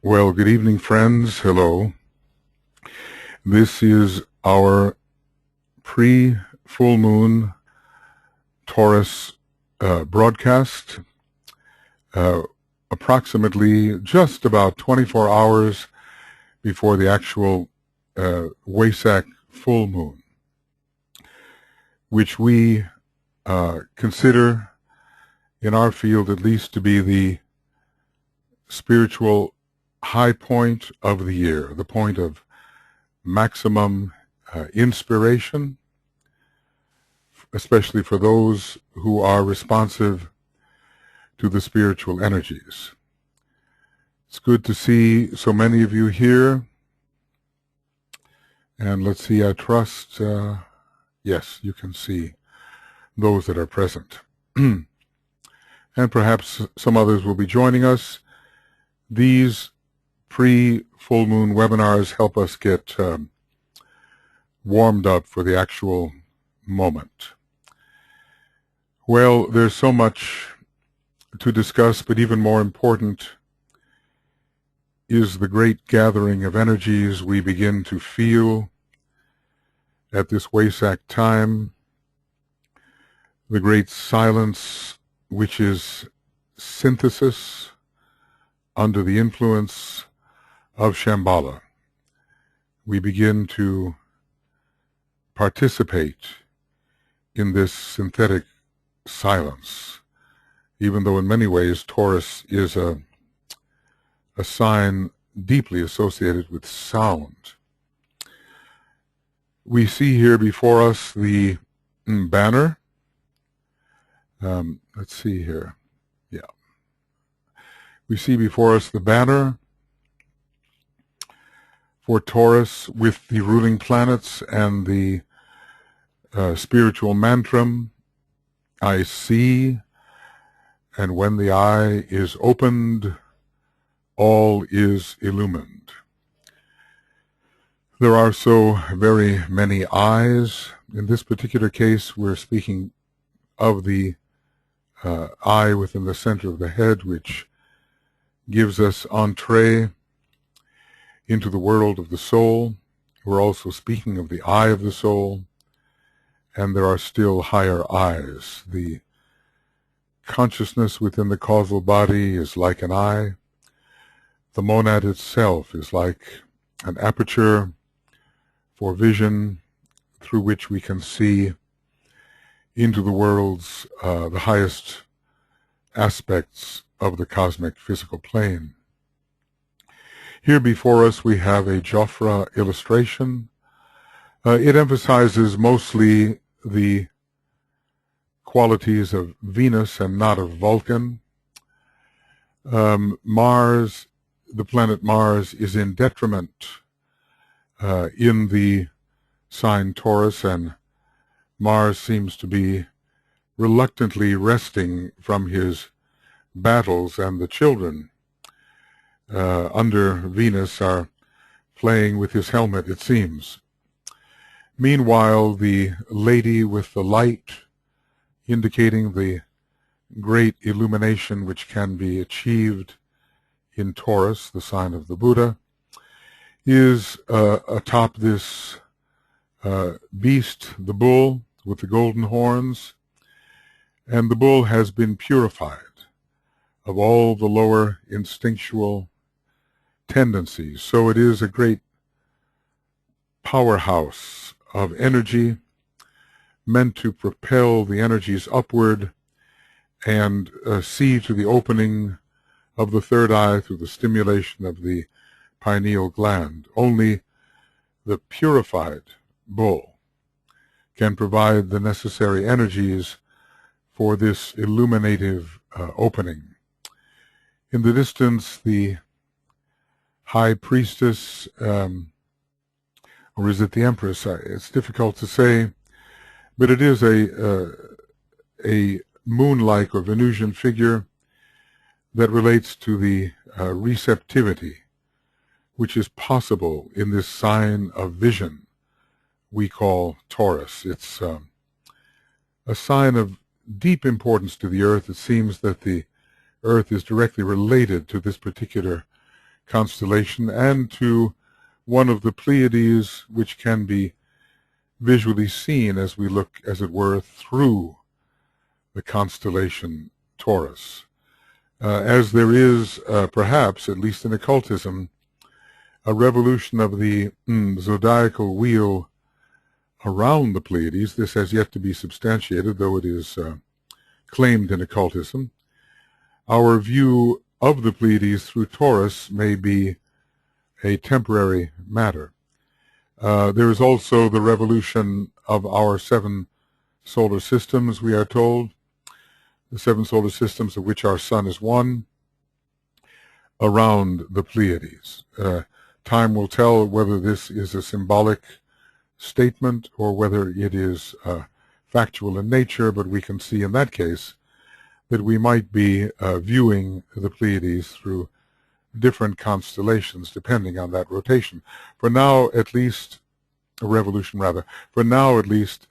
Well, good evening, friends. Hello. This is our pre-full moon Taurus broadcast, approximately just about 24 hours before the actual Wesak full moon, which we consider in our field at least to be the spiritual high point of the year, the point of maximum inspiration, especially for those who are responsive to the spiritual energies. It's good to see so many of you here. And let's see, I trust, yes, you can see those that are present. And perhaps some others will be joining us. These pre-full moon webinars help us get warmed up for the actual moment. Well, there's so much to discuss, but even more important is the great gathering of energies we begin to feel at this Wesak time, the great silence which is synthesis under the influence of Shambhala. We begin to participate in this synthetic silence, even though in many ways Taurus is a sign deeply associated with sound. We see here before us the banner. Let's see here. Yeah. We see before us the banner for Taurus with the ruling planets and the spiritual mantra, I see, and when the eye is opened, all is illumined. There are so very many eyes. In this particular case, we're speaking of the eye within the center of the head, which gives us entree into the world of the soul. We're also speaking of the eye of the soul, and there are still higher eyes. The consciousness within the causal body is like an eye. The monad itself is like an aperture for vision through which we can see into the world's the highest aspects of the cosmic physical plane. Here before us we have a Jofra illustration. It emphasizes mostly the qualities of Venus and not of Vulcan. Mars, the planet Mars, is in detriment in the sign Taurus, and Mars seems to be reluctantly resting from his battles, and the children under Venus are playing with his helmet, it seems. Meanwhile, the lady with the light, indicating the great illumination which can be achieved in Taurus, the sign of the Buddha, is atop this beast, the bull with the golden horns, and the bull has been purified of all the lower instinctual tendencies. So it is a great powerhouse of energy meant to propel the energies upward and see to the opening of the third eye through the stimulation of the pineal gland. Only the purified bull can provide the necessary energies for this illuminative opening. In the distance, the high priestess, or is it the empress? It's difficult to say, but it is a moon-like or Venusian figure that relates to the receptivity which is possible in this sign of vision we call Taurus. It's a sign of deep importance to the Earth. It seems that the Earth is directly related to this particular constellation, and to one of the Pleiades, which can be visually seen as we look, as it were, through the constellation Taurus. As there is, perhaps, at least in occultism, a revolution of the zodiacal wheel around the Pleiades. This has yet to be substantiated, though it is claimed in occultism. Our view of the Pleiades through Taurus may be a temporary matter. There is also the revolution of our 7 solar systems, we are told, the 7 solar systems of which our sun is one, around the Pleiades. Time will tell whether this is a symbolic statement or whether it is factual in nature, but we can see in that case that we might be viewing the Pleiades through different constellations depending on that rotation. For now, at least, a revolution rather, for now at least,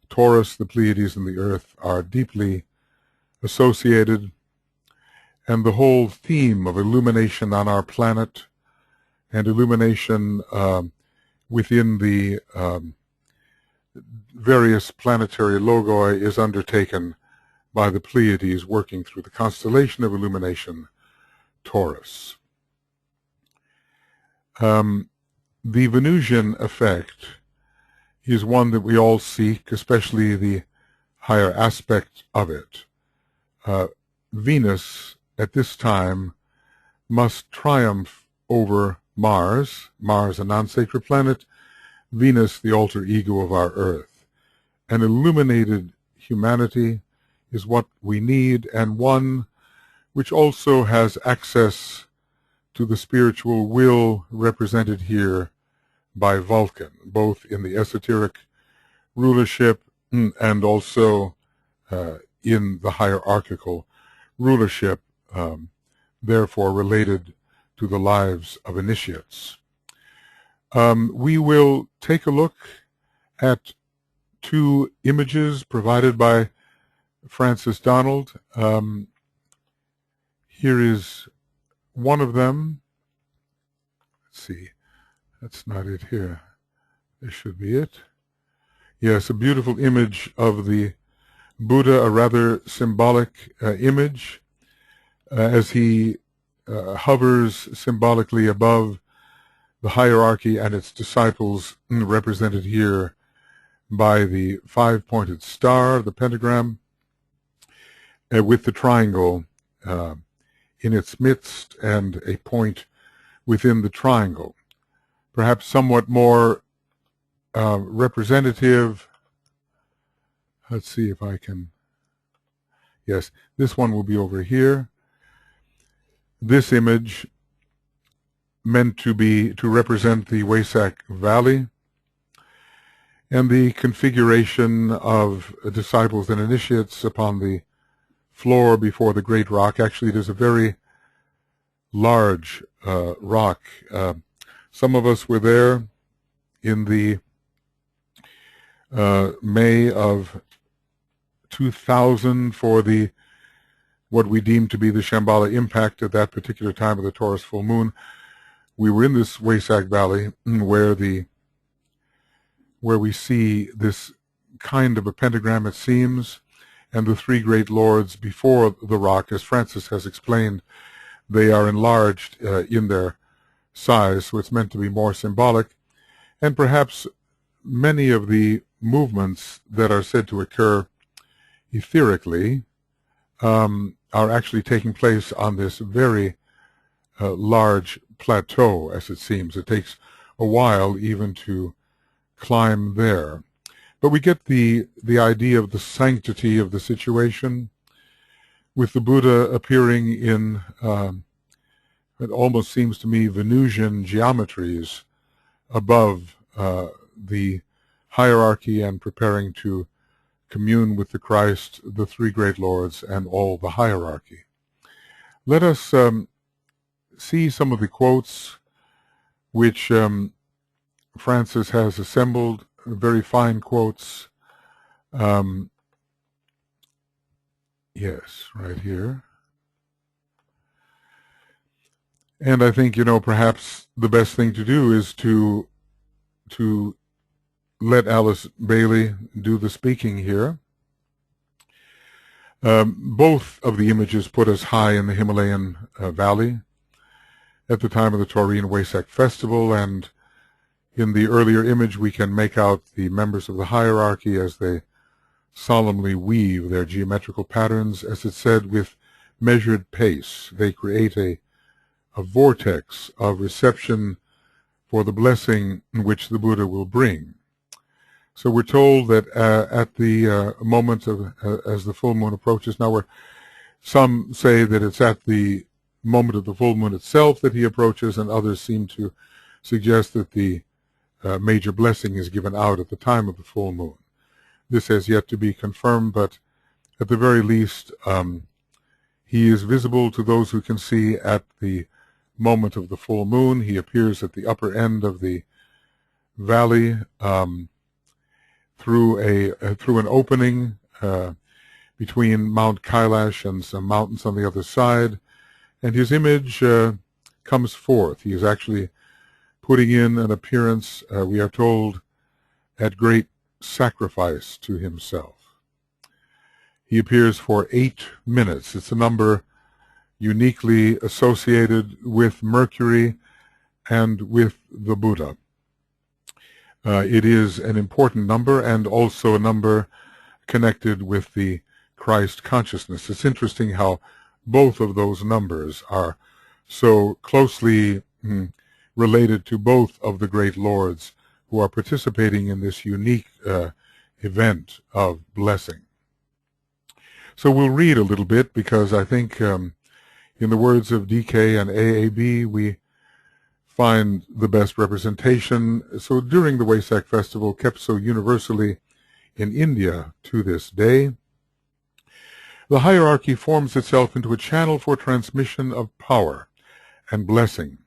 Taurus, the Pleiades, and the Earth are deeply associated, and the whole theme of illumination on our planet and illumination within the various planetary logoi is undertaken by the Pleiades working through the constellation of illumination, Taurus. The Venusian effect is one that we all seek, especially the higher aspect of it. Venus, at this time, must triumph over Mars, a non-sacred planet, Venus, the alter ego of our Earth. An illuminated humanity is what we need, and one which also has access to the spiritual will represented here by Vulcan, both in the esoteric rulership and also in the hierarchical rulership, therefore related to the lives of initiates. We will take a look at 2 images provided by Francis Donald. Here is one of them. Let's see. That's not it here. This should be it. Yes, a beautiful image of the Buddha, a rather symbolic image, as he hovers symbolically above the hierarchy and its disciples, represented here by the 5-pointed star, the pentagram, with the triangle in its midst and a point within the triangle. Perhaps somewhat more representative. Let's see if I can. Yes, this one will be over here. This image meant to represent the Wesak Valley and the configuration of disciples and initiates upon the floor before the great rock. Actually, it is a very large rock. Some of us were there in the May of 2000 for what we deemed to be the Shambhala impact at that particular time of the Taurus full moon. We were in this Wesak Valley where we see this kind of a pentagram, it seems, and the 3 great lords before the rock. As Francis has explained, they are enlarged in their size, so it's meant to be more symbolic. And perhaps many of the movements that are said to occur etherically are actually taking place on this very large plateau, as it seems. It takes a while even to climb there. But we get the idea of the sanctity of the situation, with the Buddha appearing in, it almost seems to me, Venusian geometries above the hierarchy and preparing to commune with the Christ, the 3 great lords, and all the hierarchy. Let us see some of the quotes which Francis has assembled, very fine quotes. Yes, right here. And I think, perhaps the best thing to do is to let Alice Bailey do the speaking here. Both of the images put us high in the Himalayan valley at the time of the Taurus Wesak Festival, and in the earlier image we can make out the members of the hierarchy as they solemnly weave their geometrical patterns, as it said, with measured pace. They create a vortex of reception for the blessing which the Buddha will bring. So we're told that at the moment of as the full moon approaches, some say that it's at the moment of the full moon itself that he approaches, and others seem to suggest that the major blessing is given out at the time of the full moon. This has yet to be confirmed, but at the very least, he is visible to those who can see at the moment of the full moon. He appears at the upper end of the valley through an opening between Mount Kailash and some mountains on the other side, and his image comes forth. He is actually putting in an appearance, we are told, at great sacrifice to himself. He appears for 8 minutes. It's a number uniquely associated with Mercury and with the Buddha. It is an important number and also a number connected with the Christ consciousness. It's interesting how both of those numbers are so closely related to both of the great lords who are participating in this unique event of blessing. So we'll read a little bit, because I think in the words of DK and AAB, we find the best representation. So during the Wesak Festival, kept so universally in India to this day, the hierarchy forms itself into a channel for transmission of power and blessing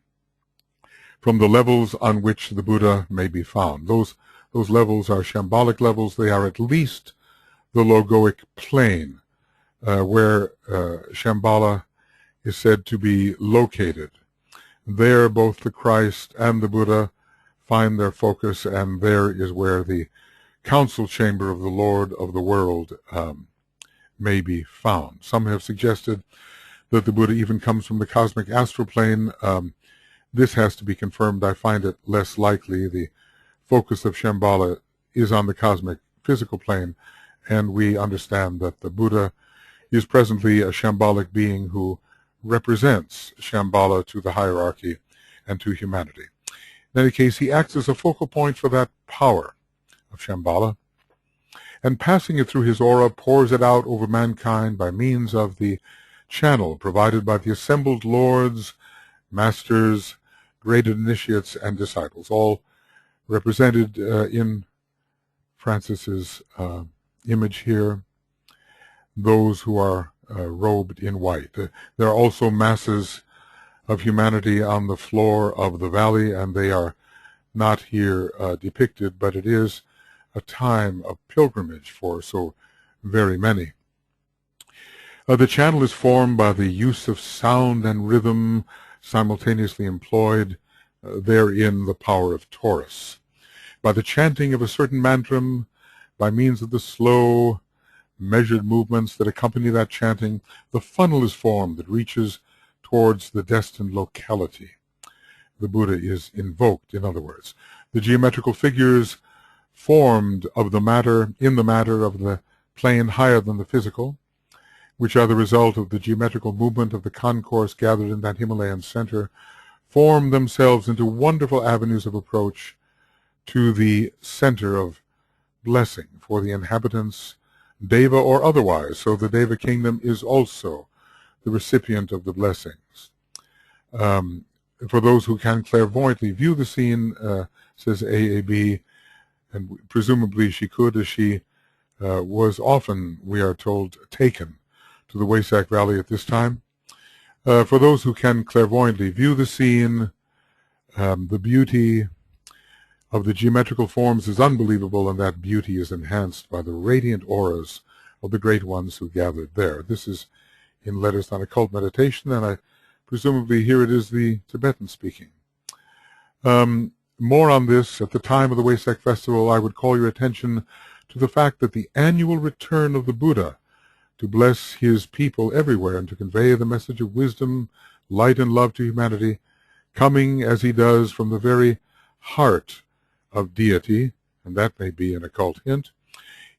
from the levels on which the Buddha may be found. Those levels are shambolic levels. They are at least the logoic plane where Shambhala is said to be located. There both the Christ and the Buddha find their focus, and there is where the council chamber of the Lord of the world may be found. Some have suggested that the Buddha even comes from the cosmic astral plane. This has to be confirmed. I find it less likely. The focus of Shambhala is on the cosmic physical plane, and we understand that the Buddha is presently a shambolic being who represents Shambhala to the hierarchy and to humanity. In any case, he acts as a focal point for that power of Shambhala, and passing it through his aura, pours it out over mankind by means of the channel provided by the assembled lords, masters, graded initiates, and disciples, all represented in Francis's image here, those who are robed in white. There are also masses of humanity on the floor of the valley, and they are not here depicted, but it is a time of pilgrimage for so very many. The channel is formed by the use of sound and rhythm simultaneously employed, therein the power of Taurus. By the chanting of a certain mantram, by means of the slow, measured movements that accompany that chanting, the funnel is formed that reaches towards the destined locality. The Buddha is invoked, in other words. The geometrical figures formed of the matter, in the matter of the plane higher than the physical, which are the result of the geometrical movement of the concourse gathered in that Himalayan center, form themselves into wonderful avenues of approach to the center of blessing for the inhabitants, Deva or otherwise. So the Deva kingdom is also the recipient of the blessings. For those who can clairvoyantly view the scene, says AAB, and presumably she could, as she was often, we are told, taken to the Wesak Valley at this time. For those who can clairvoyantly view the scene, the beauty of the geometrical forms is unbelievable, and that beauty is enhanced by the radiant auras of the great ones who gathered there. This is in Letters on Occult Meditation, and I Presumably here it is the Tibetan speaking. More on this at the time of the Wesak festival. I would call your attention to the fact that the annual return of the Buddha to bless his people everywhere and to convey the message of wisdom, light, and love to humanity, coming as he does from the very heart of deity, and that may be an occult hint,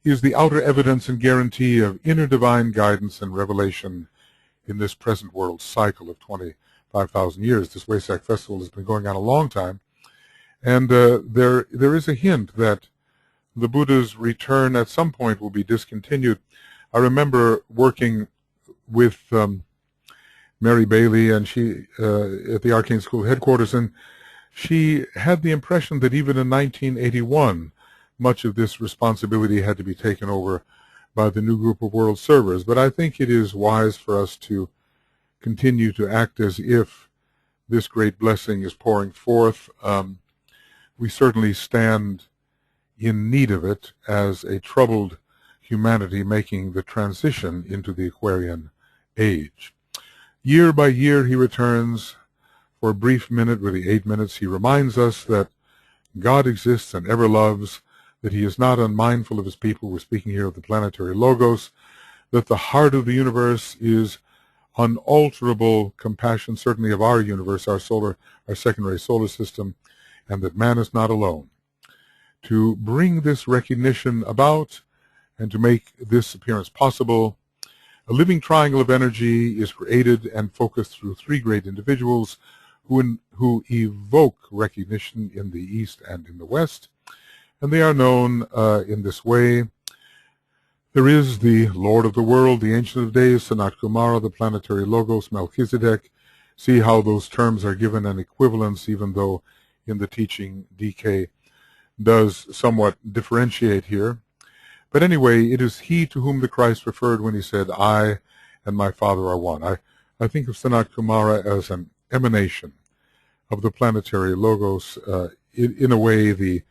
is the outer evidence and guarantee of inner divine guidance and revelation in this present world cycle of 25,000 years. This Wesak festival has been going on a long time, and there is a hint that the Buddha's return at some point will be discontinued. I remember working with Mary Bailey, and she at the Arcane School headquarters, and she had the impression that even in 1981, much of this responsibility had to be taken over by the new group of world servers. But I think it is wise for us to continue to act as if this great blessing is pouring forth. We certainly stand in need of it as a troubled humanity making the transition into the Aquarian age. Year by year he returns for a brief minute, really 8 minutes. He reminds us that God exists and ever loves, that he is not unmindful of his people. We're speaking here of the planetary logos, that the heart of the universe is unalterable compassion, certainly of our universe, our secondary solar system, and that man is not alone. To bring this recognition about and to make this appearance possible, a living triangle of energy is created and focused through three great individuals who evoke recognition in the East and in the West, and they are known in this way. There is the Lord of the World, the Ancient of Days, Sanat Kumara, the planetary logos, Melchizedek. See how those terms are given an equivalence, even though in the teaching DK does somewhat differentiate here. But anyway, it is he to whom the Christ referred when he said, I and my Father are one. I think of Sanat Kumara as an emanation of the planetary logos, in a way the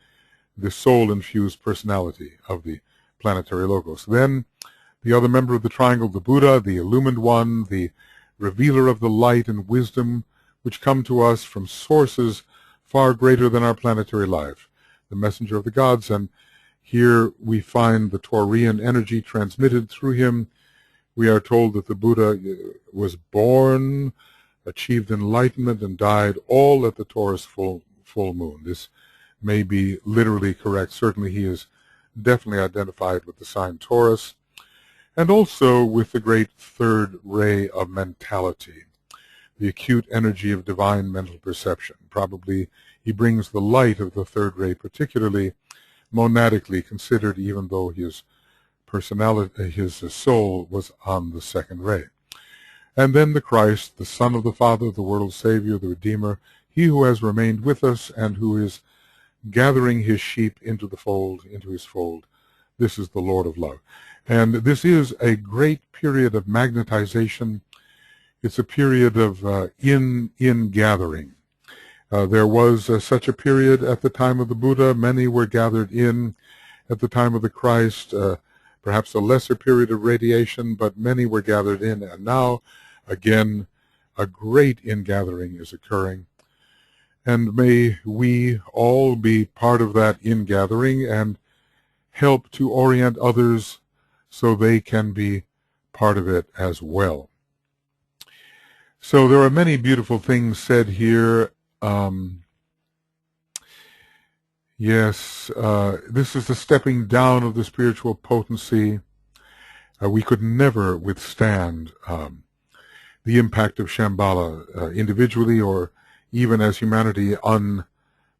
soul-infused personality of the planetary logos. Then the other member of the triangle, the Buddha, the illumined one, the revealer of the light and wisdom which come to us from sources far greater than our planetary life, the messenger of the gods. And here we find the Taurian energy transmitted through him. We are told that the Buddha was born, achieved enlightenment, and died all at the Taurus full moon. This may be literally correct. Certainly he is definitely identified with the sign Taurus, and also with the great third ray of mentality, the acute energy of divine mental perception. Probably he brings the light of the third ray, particularly monadically considered, even though his personality, his soul was on the second ray. And then the Christ, the Son of the Father, the world's Savior, the Redeemer, he who has remained with us and who is gathering his sheep into the fold, into his fold. This is the Lord of love. And this is a great period of magnetization. It's a period of in-gathering. There was such a period at the time of the Buddha. Many were gathered in at the time of the Christ, perhaps a lesser period of radiation, but many were gathered in. And now, again, a great ingathering is occurring. And may we all be part of that ingathering and help to orient others so they can be part of it as well. So there are many beautiful things said here. Yes, this is the stepping down of the spiritual potency. We could never withstand the impact of Shambhala individually or even as humanity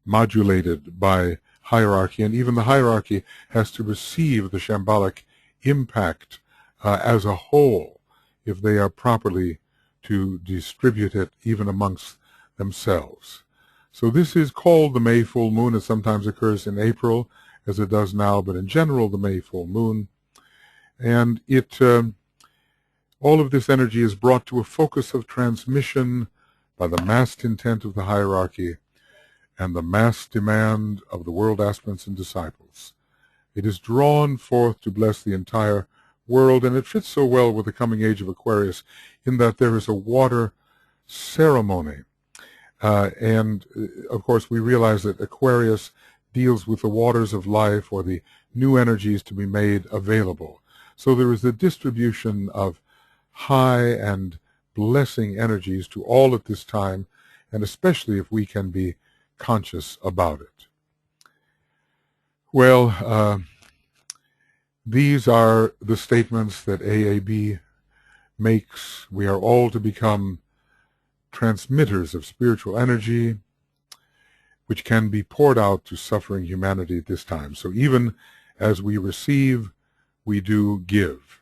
unmodulated by hierarchy. And even the hierarchy has to receive the Shambhalic impact as a whole if they are properly to distribute it even amongst themselves. So this is called the May full moon. It sometimes occurs in April, as it does now, but in general the May full moon. And it all of this energy is brought to a focus of transmission by the massed intent of the hierarchy and the mass demand of the world aspirants and disciples. It is drawn forth to bless the entire world, and it fits so well with the coming age of Aquarius in that there is a water ceremony. And of course, we realize that Aquarius deals with the waters of life, or the new energies to be made available. So there is the distribution of high and blessing energies to all at this time, and especially if we can be conscious about it. Well, these are the statements that AAB makes. We are all to become transmitters of spiritual energy, which can be poured out to suffering humanity at this time. So even as we receive, we do give.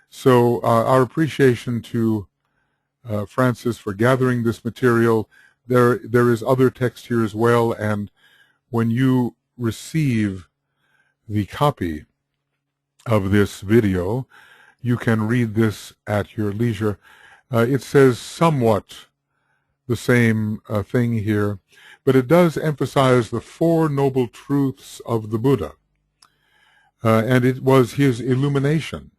So our appreciation to Francis for gathering this material. There is other text here as well, and when you receive the copy of this video, you can read this at your leisure. It says somewhat the same thing here, but it does emphasize the Four Noble Truths of the Buddha. And it was his illumination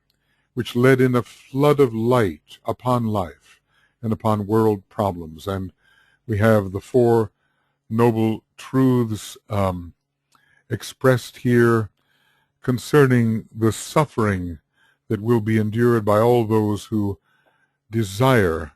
which led in a flood of light upon life and upon world problems. And we have the Four Noble Truths expressed here concerning the suffering that will be endured by all those who desire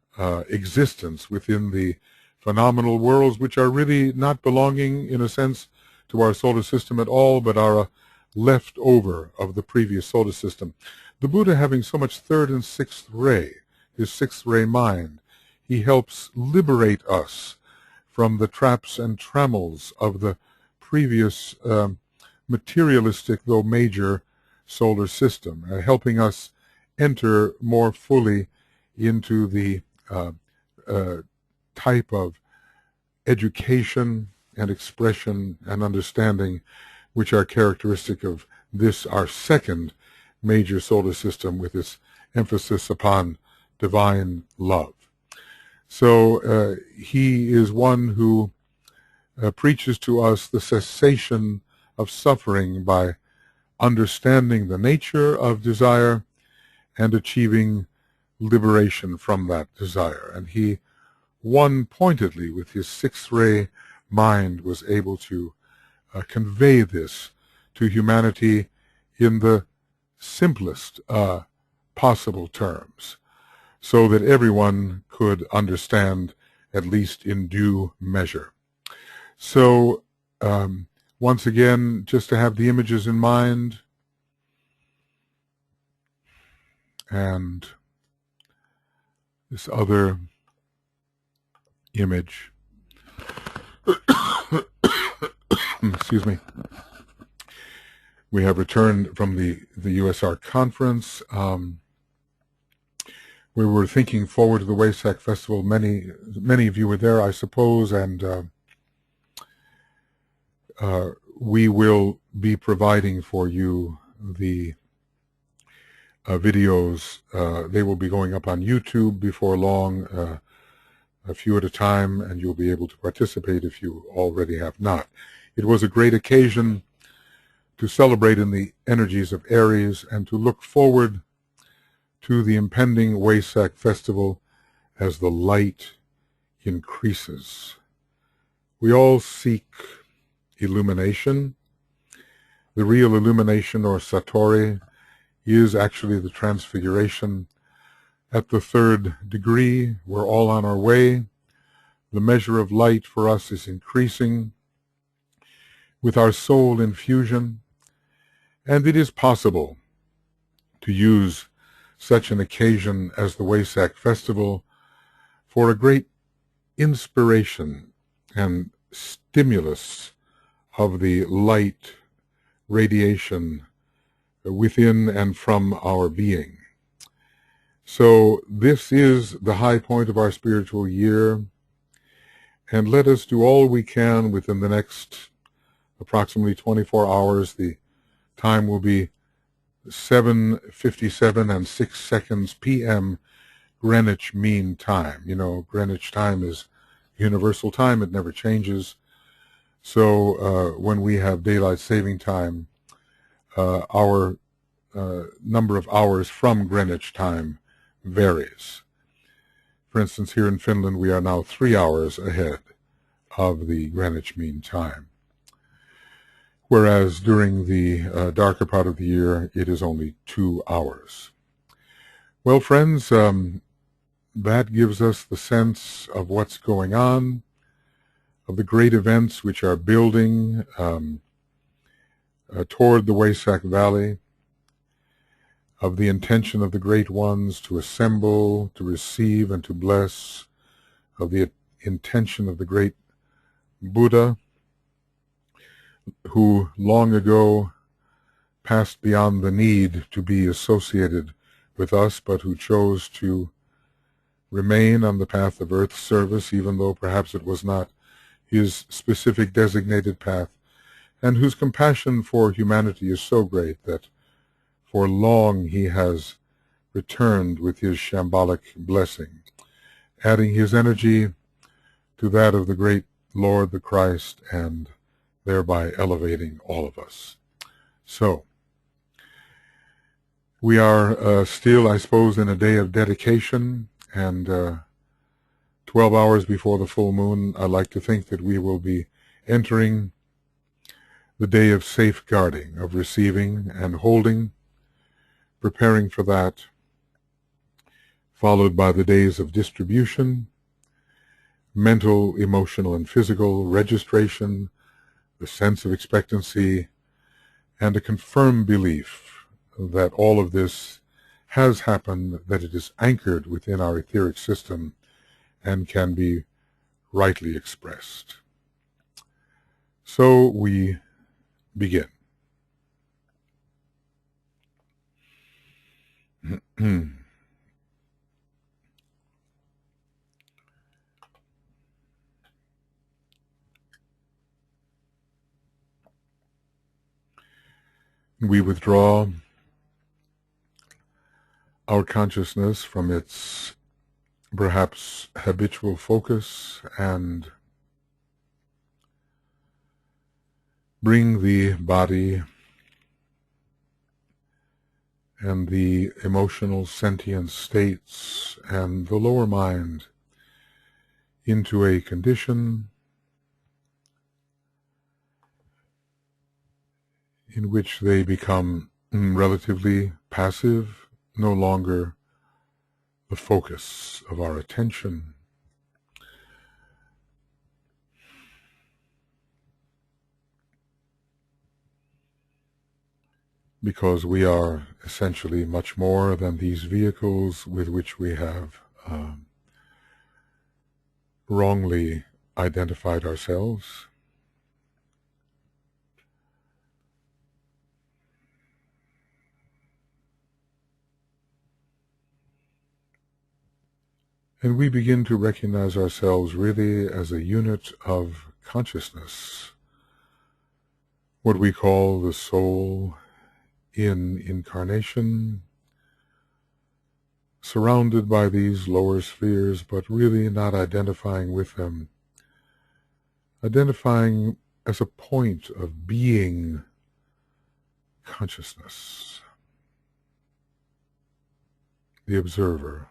existence within the phenomenal worlds, which are really not belonging, in a sense, to our solar system at all, but are a leftover of the previous solar system. The Buddha, having so much third and sixth ray, his sixth ray mind, he helps liberate us from the traps and trammels of the previous materialistic, though major, solar system, helping us enter more fully into the type of education and expression and understanding which are characteristic of this, our second major solar system, with its emphasis upon divine love. So he is one who preaches to us the cessation of suffering by understanding the nature of desire and achieving liberation from that desire. And he, one pointedly with his sixth ray mind, was able to convey this to humanity in the simplest possible terms, so that everyone could understand, at least in due measure. So once again, just to have the images in mind, and this other image, excuse me, we have returned from the USR conference. We were thinking forward to the Wesak Festival. Many of you were there, I suppose, and we will be providing for you the videos. They will be going up on YouTube before long, a few at a time, and you'll be able to participate if you already have not. It was a great occasion to celebrate in the energies of Aries and to look forward to the impending Wesak Festival as the light increases. We all seek illumination. The real illumination, or Satori, is actually the transfiguration at the third degree. We're all on our way. The measure of light for us is increasing with our soul infusion, and it is possible to use such an occasion as the Wesak Festival for a great inspiration and stimulus of the light radiation within and from our being. So this is the high point of our spiritual year, and let us do all we can within the next approximately 24 hours. The time will be 7:57 and 6 seconds p.m. Greenwich Mean Time. You know, Greenwich Time is universal time. It never changes. So when we have daylight saving time, our number of hours from Greenwich Time varies. For instance, here in Finland, we are now 3 hours ahead of the Greenwich Mean Time, whereas during the darker part of the year, it is only 2 hours. Well, friends, that gives us the sense of what's going on, of the great events which are building toward the Wesak Valley, of the intention of the great ones to assemble, to receive, and to bless, of the intention of the great Buddha, who long ago passed beyond the need to be associated with us, but who chose to remain on the path of earth service, even though perhaps it was not his specific designated path, and whose compassion for humanity is so great that for long he has returned with his shambolic blessing, adding his energy to that of the great Lord the Christ, and thereby elevating all of us. So, we are still, I suppose, in a day of dedication, and 12 hours before the full moon, I like to think that we will be entering the day of safeguarding, of receiving and holding, preparing for that, followed by the days of distribution, mental, emotional, and physical registration, the sense of expectancy, and a confirmed belief that all of this has happened, that it is anchored within our etheric system and can be rightly expressed. So we begin. We withdraw our consciousness from its perhaps habitual focus and bring the body and the emotional sentient states and the lower mind into a condition in which they become relatively passive, no longer the focus of our attention. Because we are essentially much more than these vehicles with which we have wrongly identified ourselves. And we begin to recognize ourselves really as a unit of consciousness, what we call the soul in incarnation, surrounded by these lower spheres, but really not identifying with them, identifying as a point of being consciousness, the observer.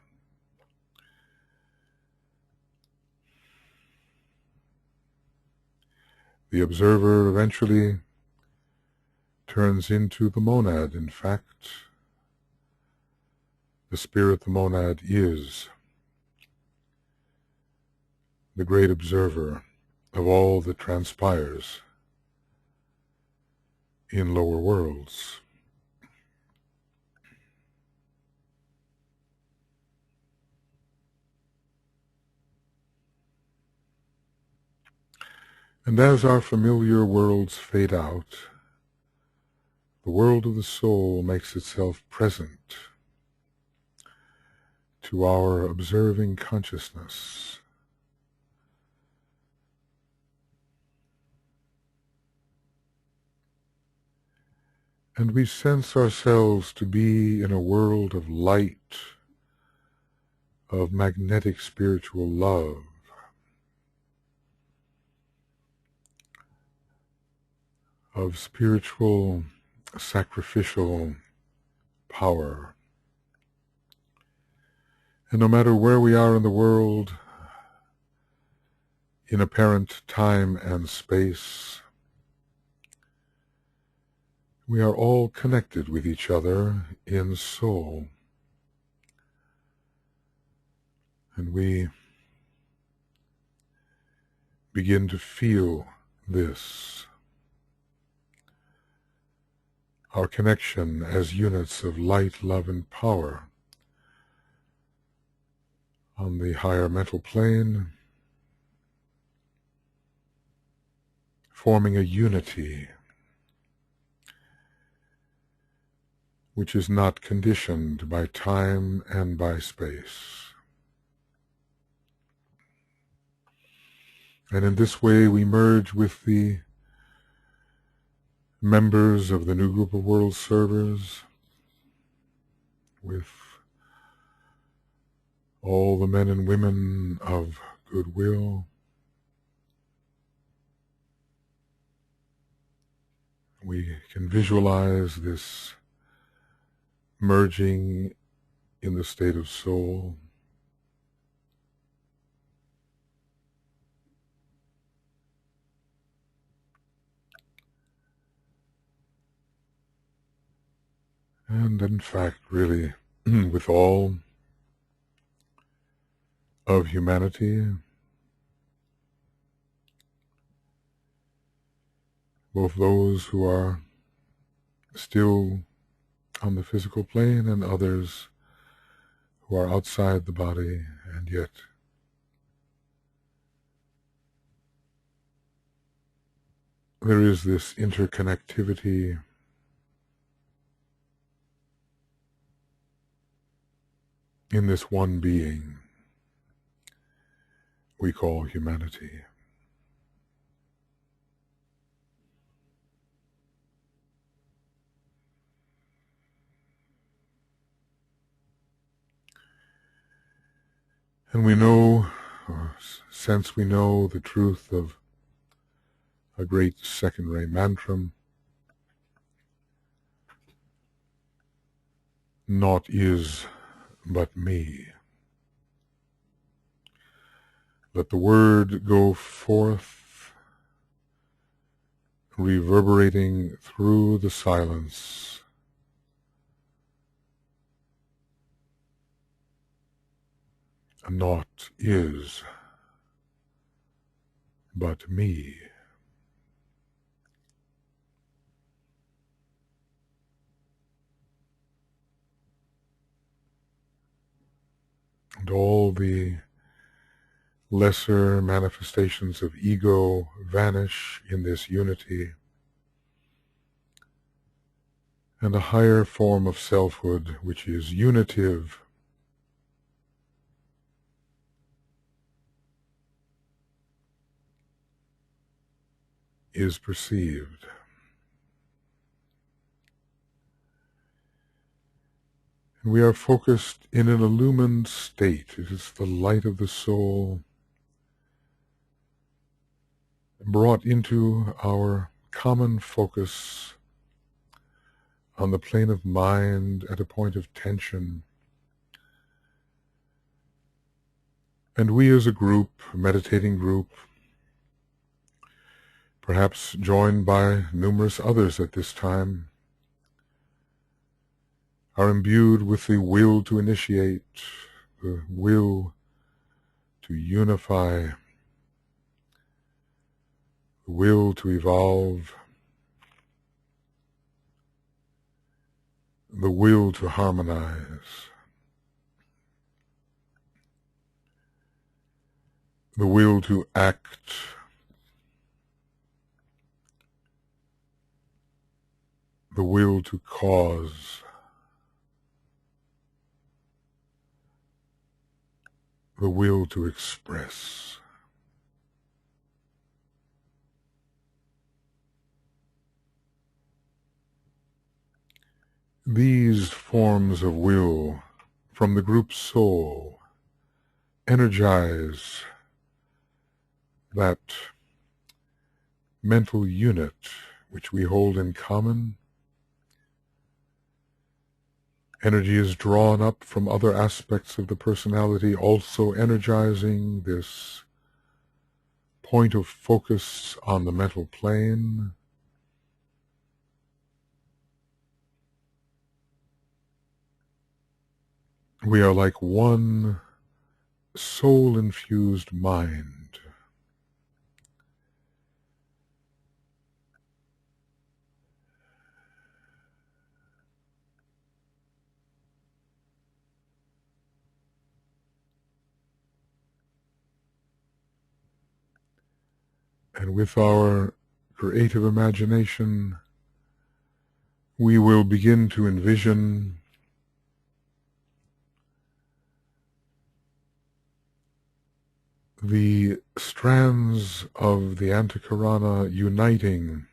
The observer eventually turns into the monad. In fact, the spirit, the monad, is the great observer of all that transpires in lower worlds. And as our familiar worlds fade out, the world of the soul makes itself present to our observing consciousness. And we sense ourselves to be in a world of light, of magnetic spiritual love, of spiritual sacrificial power. And no matter where we are in the world, in apparent time and space, we are all connected with each other in soul. And we begin to feel this, our connection as units of light, love, and power on the higher mental plane, forming a unity which is not conditioned by time and by space. And in this way we merge with the members of the new group of world servers, with all the men and women of goodwill. We can visualize this merging in the state of soul. And in fact, really, with all of humanity, both those who are still on the physical plane and others who are outside the body, and yet there is this interconnectivity in this one being we call humanity. And we know, or since we know the truth of a great second-ray mantra, naught is but me. Let the word go forth, reverberating through the silence, naught is but me. And all the lesser manifestations of ego vanish in this unity, and a higher form of selfhood, which is unitive, is perceived. And we are focused in an illumined state. It is the light of the soul brought into our common focus on the plane of mind at a point of tension. And we as a group, a meditating group, perhaps joined by numerous others at this time, are imbued with the will to initiate, the will to unify, the will to evolve, the will to harmonize, the will to act, the will to cause, the will to express. These forms of will from the group soul energize that mental unit which we hold in common, Energy is drawn up from other aspects of the personality, also energizing this point of focus on the mental plane. We are like one soul-infused mind. And with our creative imagination, we will begin to envision the strands of the Antakarana uniting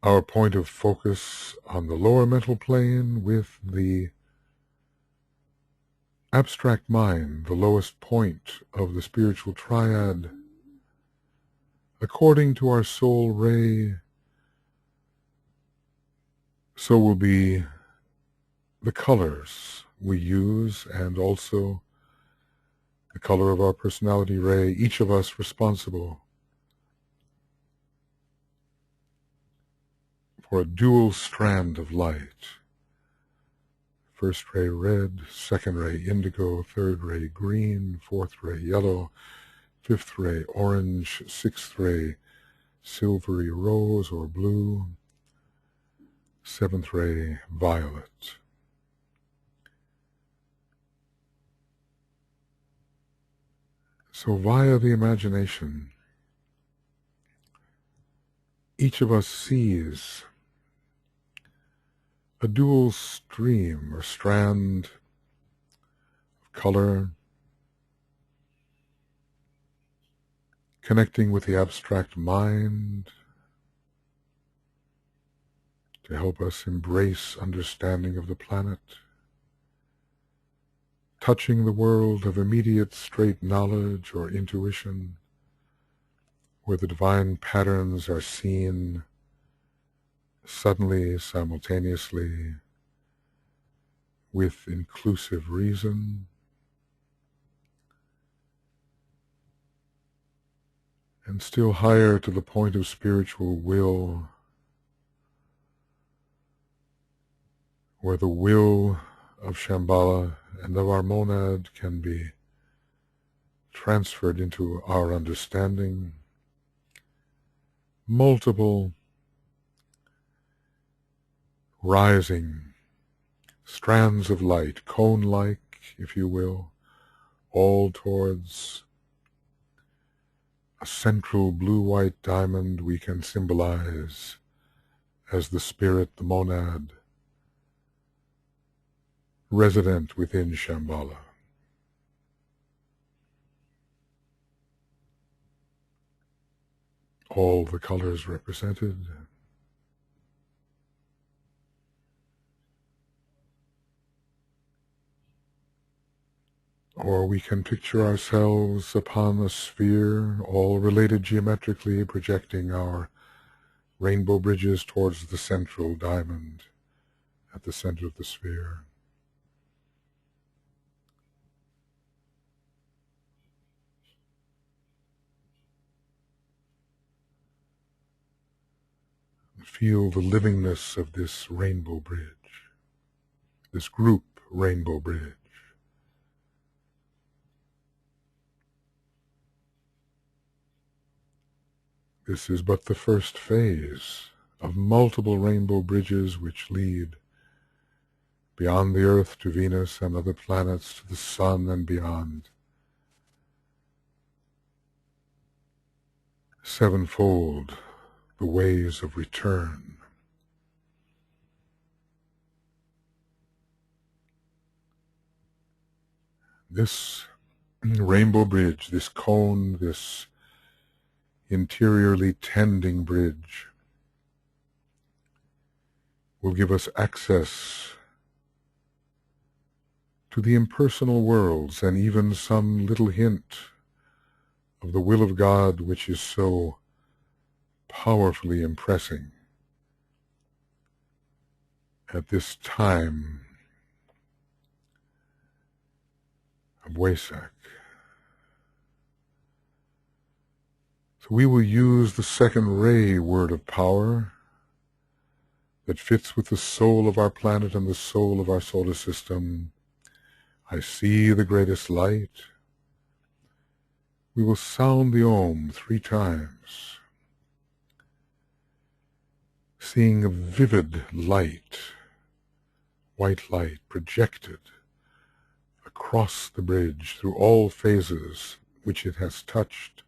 our point of focus on the lower mental plane with the abstract mind, the lowest point of the spiritual triad. According to our soul ray, so will be the colors we use, and also the color of our personality ray, each of us responsible for a dual strand of light. First ray red, second ray indigo, third ray green, fourth ray yellow, fifth ray orange, sixth ray silvery rose or blue, seventh ray violet. So via the imagination, each of us sees a dual stream or strand of color connecting with the abstract mind to help us embrace understanding of the planet, touching the world of immediate straight knowledge or intuition, where the divine patterns are seen suddenly, simultaneously, with inclusive reason, and still higher to the point of spiritual will, where the will of Shambhala and of our monad can be transferred into our understanding. Multiple rising strands of light, cone-like, if you will, all towards a central blue-white diamond we can symbolize as the spirit, the monad, resident within Shambhala. All the colors represented. Or we can picture ourselves upon a sphere, all related geometrically, projecting our rainbow bridges towards the central diamond at the center of the sphere. Feel the livingness of this rainbow bridge, this group rainbow bridge. This is but the first phase of multiple rainbow bridges which lead beyond the Earth to Venus and other planets, to the Sun and beyond. Sevenfold, the ways of return. This rainbow bridge, this cone, this interiorly tending bridge will give us access to the impersonal worlds and even some little hint of the will of God, which is so powerfully impressing at this time of Wesak. So we will use the second ray word of power that fits with the soul of our planet and the soul of our solar system. I see the greatest light. We will sound the Om 3 times, seeing a vivid light, white light projected across the bridge through all phases which it has touched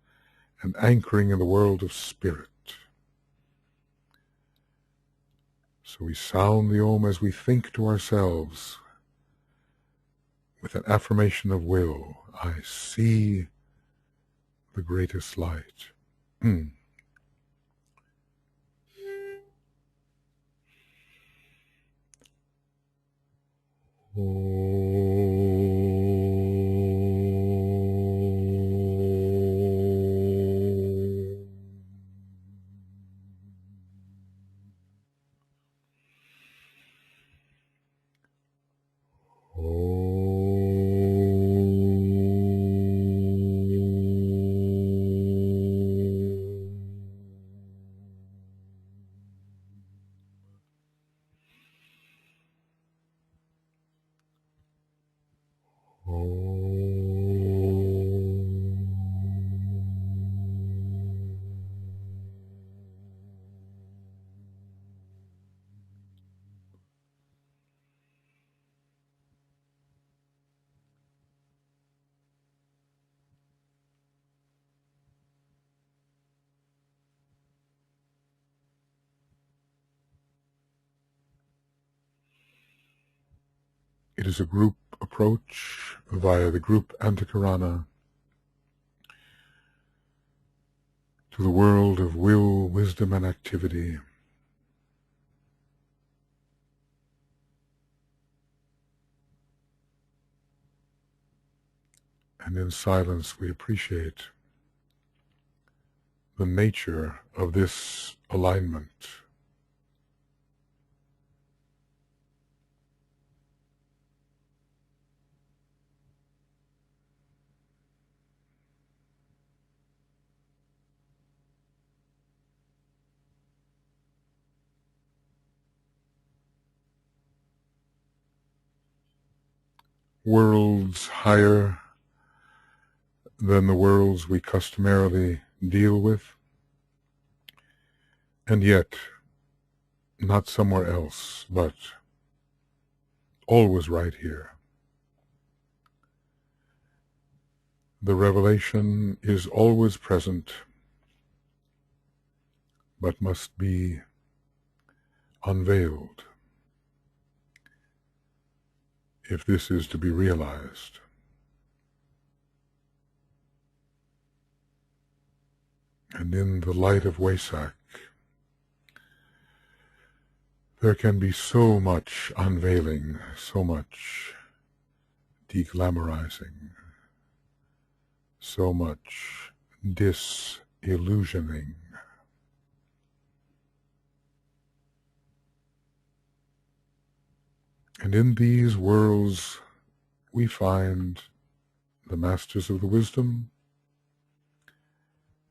and anchoring in the world of spirit. So we sound the Om as we think to ourselves with an affirmation of will. I see the greatest light. It is a group approach via the group Antakarana to the world of will, wisdom, and activity. And in silence we appreciate the nature of this alignment. Worlds higher than the worlds we customarily deal with, and yet not somewhere else, but always right here. The revelation is always present, but must be unveiled if this is to be realized. And in the light of Wesak, there can be so much unveiling, so much deglamorizing, so much disillusioning. And in these worlds we find the masters of the wisdom.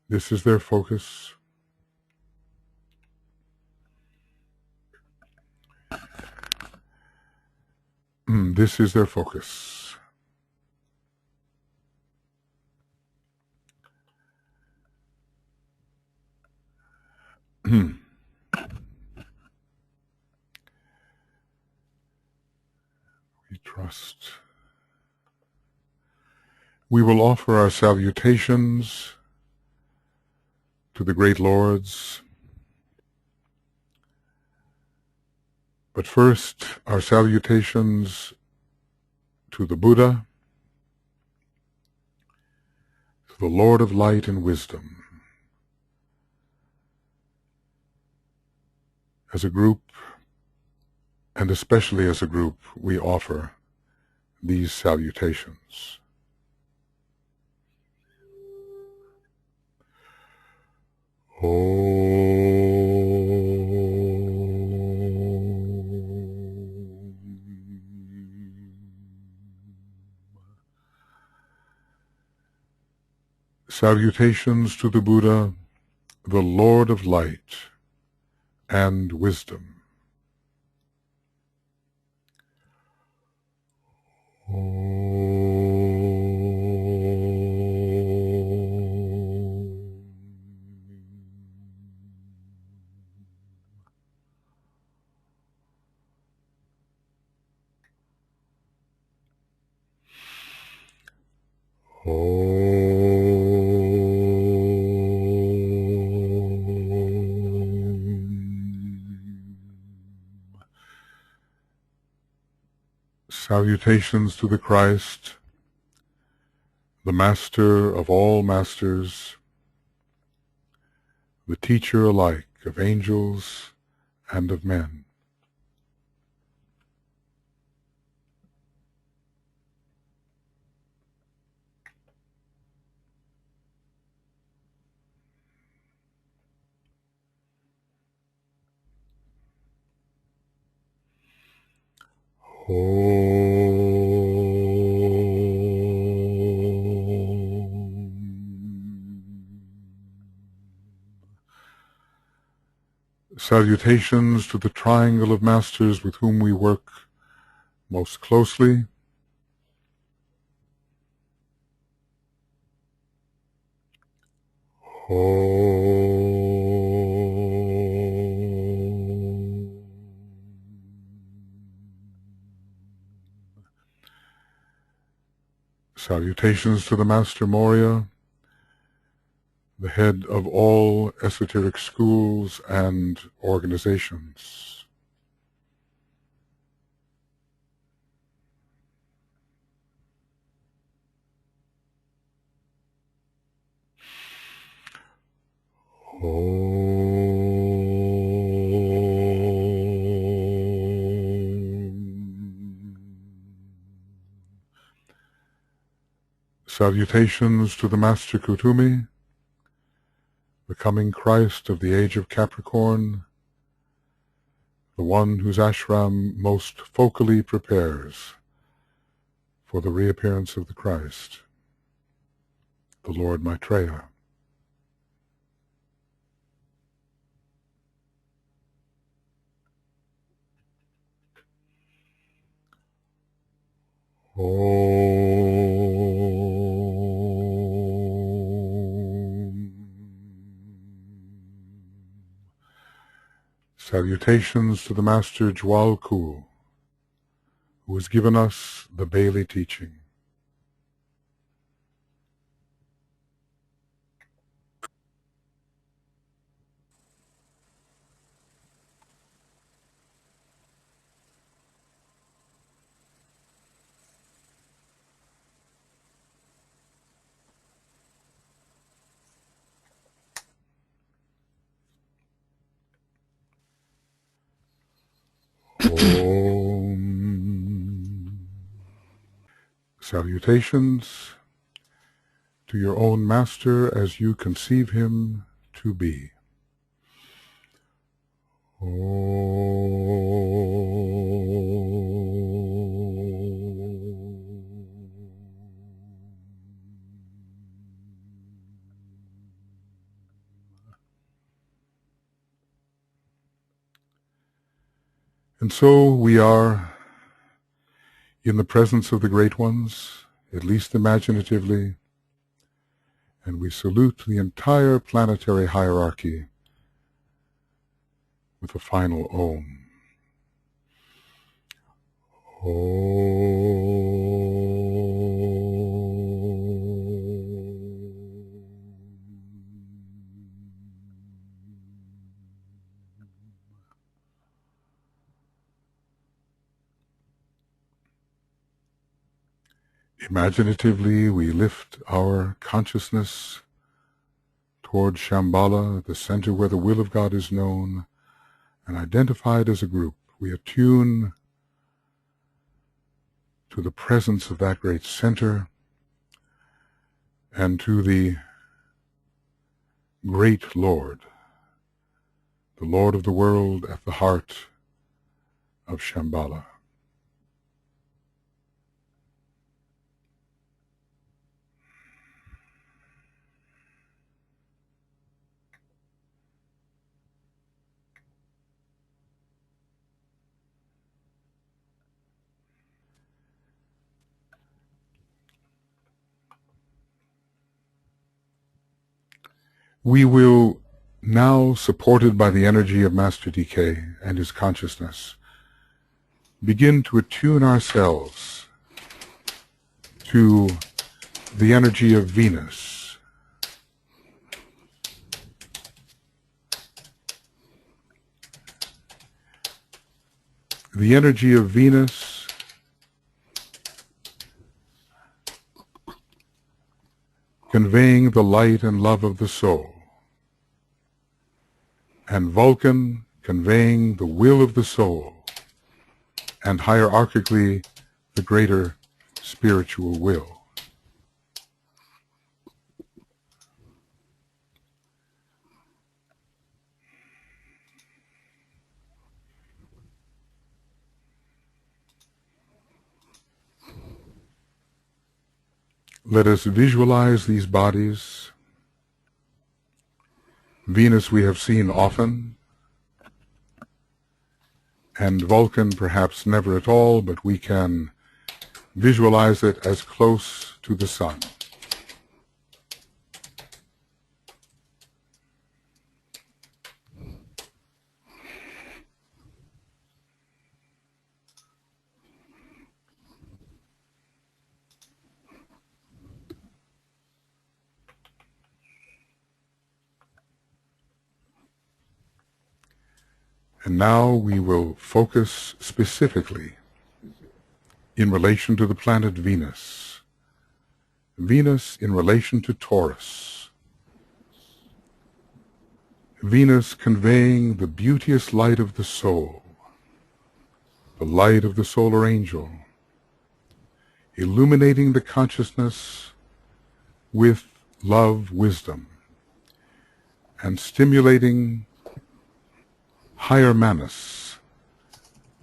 This is their focus. This is their focus. We trust. We will offer our salutations to the great lords. But first, our salutations to the Buddha, to the Lord of Light and Wisdom. As a group, and especially as a group, we offer these salutations. Oh. Salutations to the Buddha, the Lord of Light and Wisdom. Salutations to the Christ, the Master of all masters, the teacher alike of angels and of men. Salutations to the triangle of masters with whom we work most closely. Salutations to the Master Morya, the head of all esoteric schools and organizations. Salutations to the Master Kutumi, the coming Christ of the age of Capricorn, the one whose ashram most focally prepares for the reappearance of the Christ, the Lord Maitreya. Salutations to the Master Jwal Ku, who has given us the Bailey teaching. Salutations to your own Master as you conceive him to be. And so we are in the presence of the Great Ones, at least imaginatively, and we salute the entire planetary hierarchy with a final Om. Imaginatively, we lift our consciousness toward Shambhala, the center where the will of God is known and identified as a group. We attune to the presence of that great center and to the great Lord, the Lord of the world at the heart of Shambhala. We will now, supported by the energy of Master DK and his consciousness, begin to attune ourselves to the energy of Venus. The energy of Venus conveying the light and love of the soul, and Vulcan conveying the will of the soul, and hierarchically the greater spiritual will. Let us visualize these bodies. Venus we have seen often, and Vulcan perhaps never at all, but we can visualize it as close to the sun. And now we will focus specifically in relation to the planet Venus. Venus in relation to Taurus. Venus conveying the beauteous light of the soul, the light of the solar angel, illuminating the consciousness with love, wisdom, and stimulating higher manas,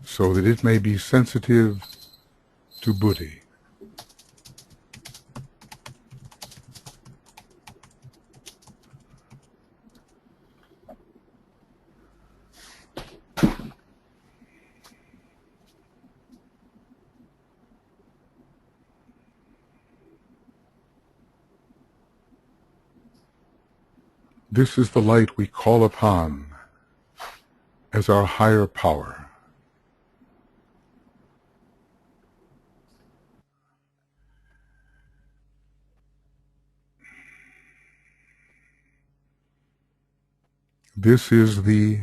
so that it may be sensitive to buddhi. This is the light we call upon as our higher power. This is the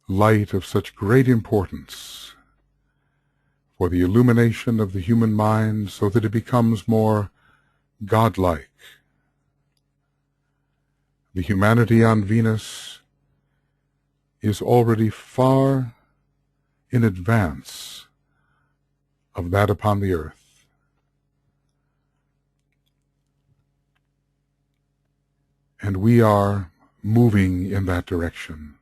light of such great importance for the illumination of the human mind so that it becomes more godlike. The humanity on Venus is already far in advance of that upon the earth. And we are moving in that direction.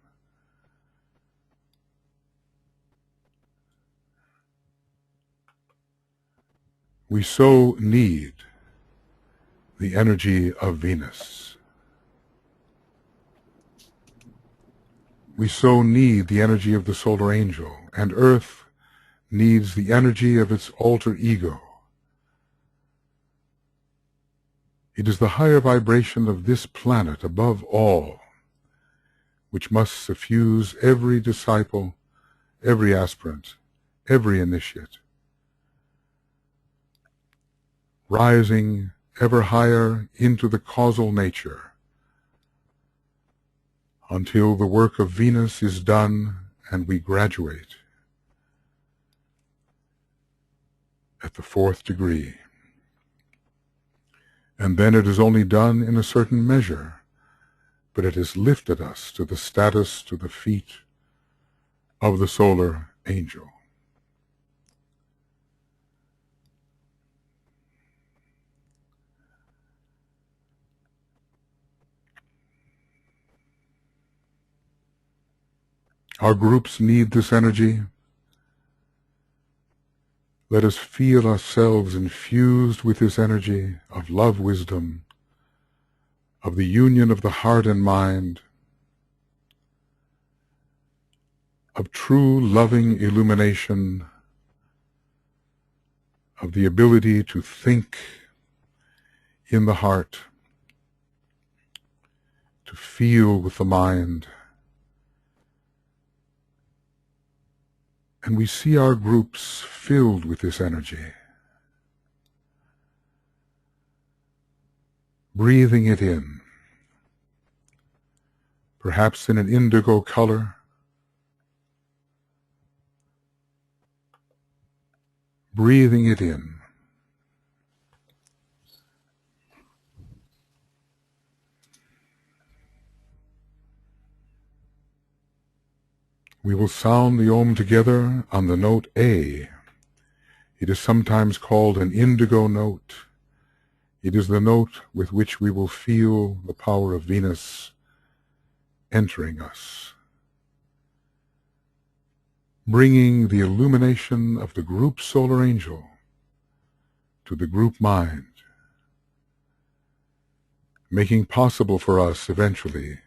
We so need the energy of Venus. We so need the energy of the solar angel, and Earth needs the energy of its alter ego. It is the higher vibration of this planet above all which must suffuse every disciple, every aspirant, every initiate, rising ever higher into the causal nature, until the work of Venus is done and we graduate at the 4th degree. And then it is only done in a certain measure, but it has lifted us to the status, to the feet of the solar angel. Our groups need this energy. Let us feel ourselves infused with this energy of love, wisdom, of the union of the heart and mind, of true loving illumination, of the ability to think in the heart, to feel with the mind. And we see our groups filled with this energy, breathing it in, perhaps in an indigo color, breathing it in. We will sound the Om together on the note A. It is sometimes called an indigo note. It is the note with which we will feel the power of Venus entering us, bringing the illumination of the group solar angel to the group mind, making possible for us eventually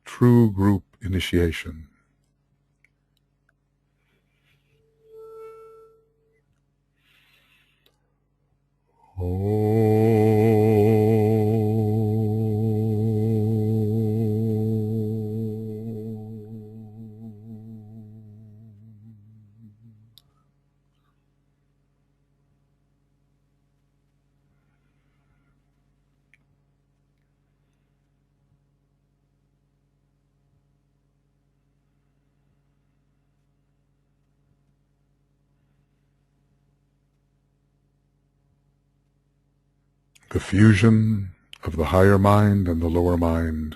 true group initiation. The fusion of the higher mind and the lower mind,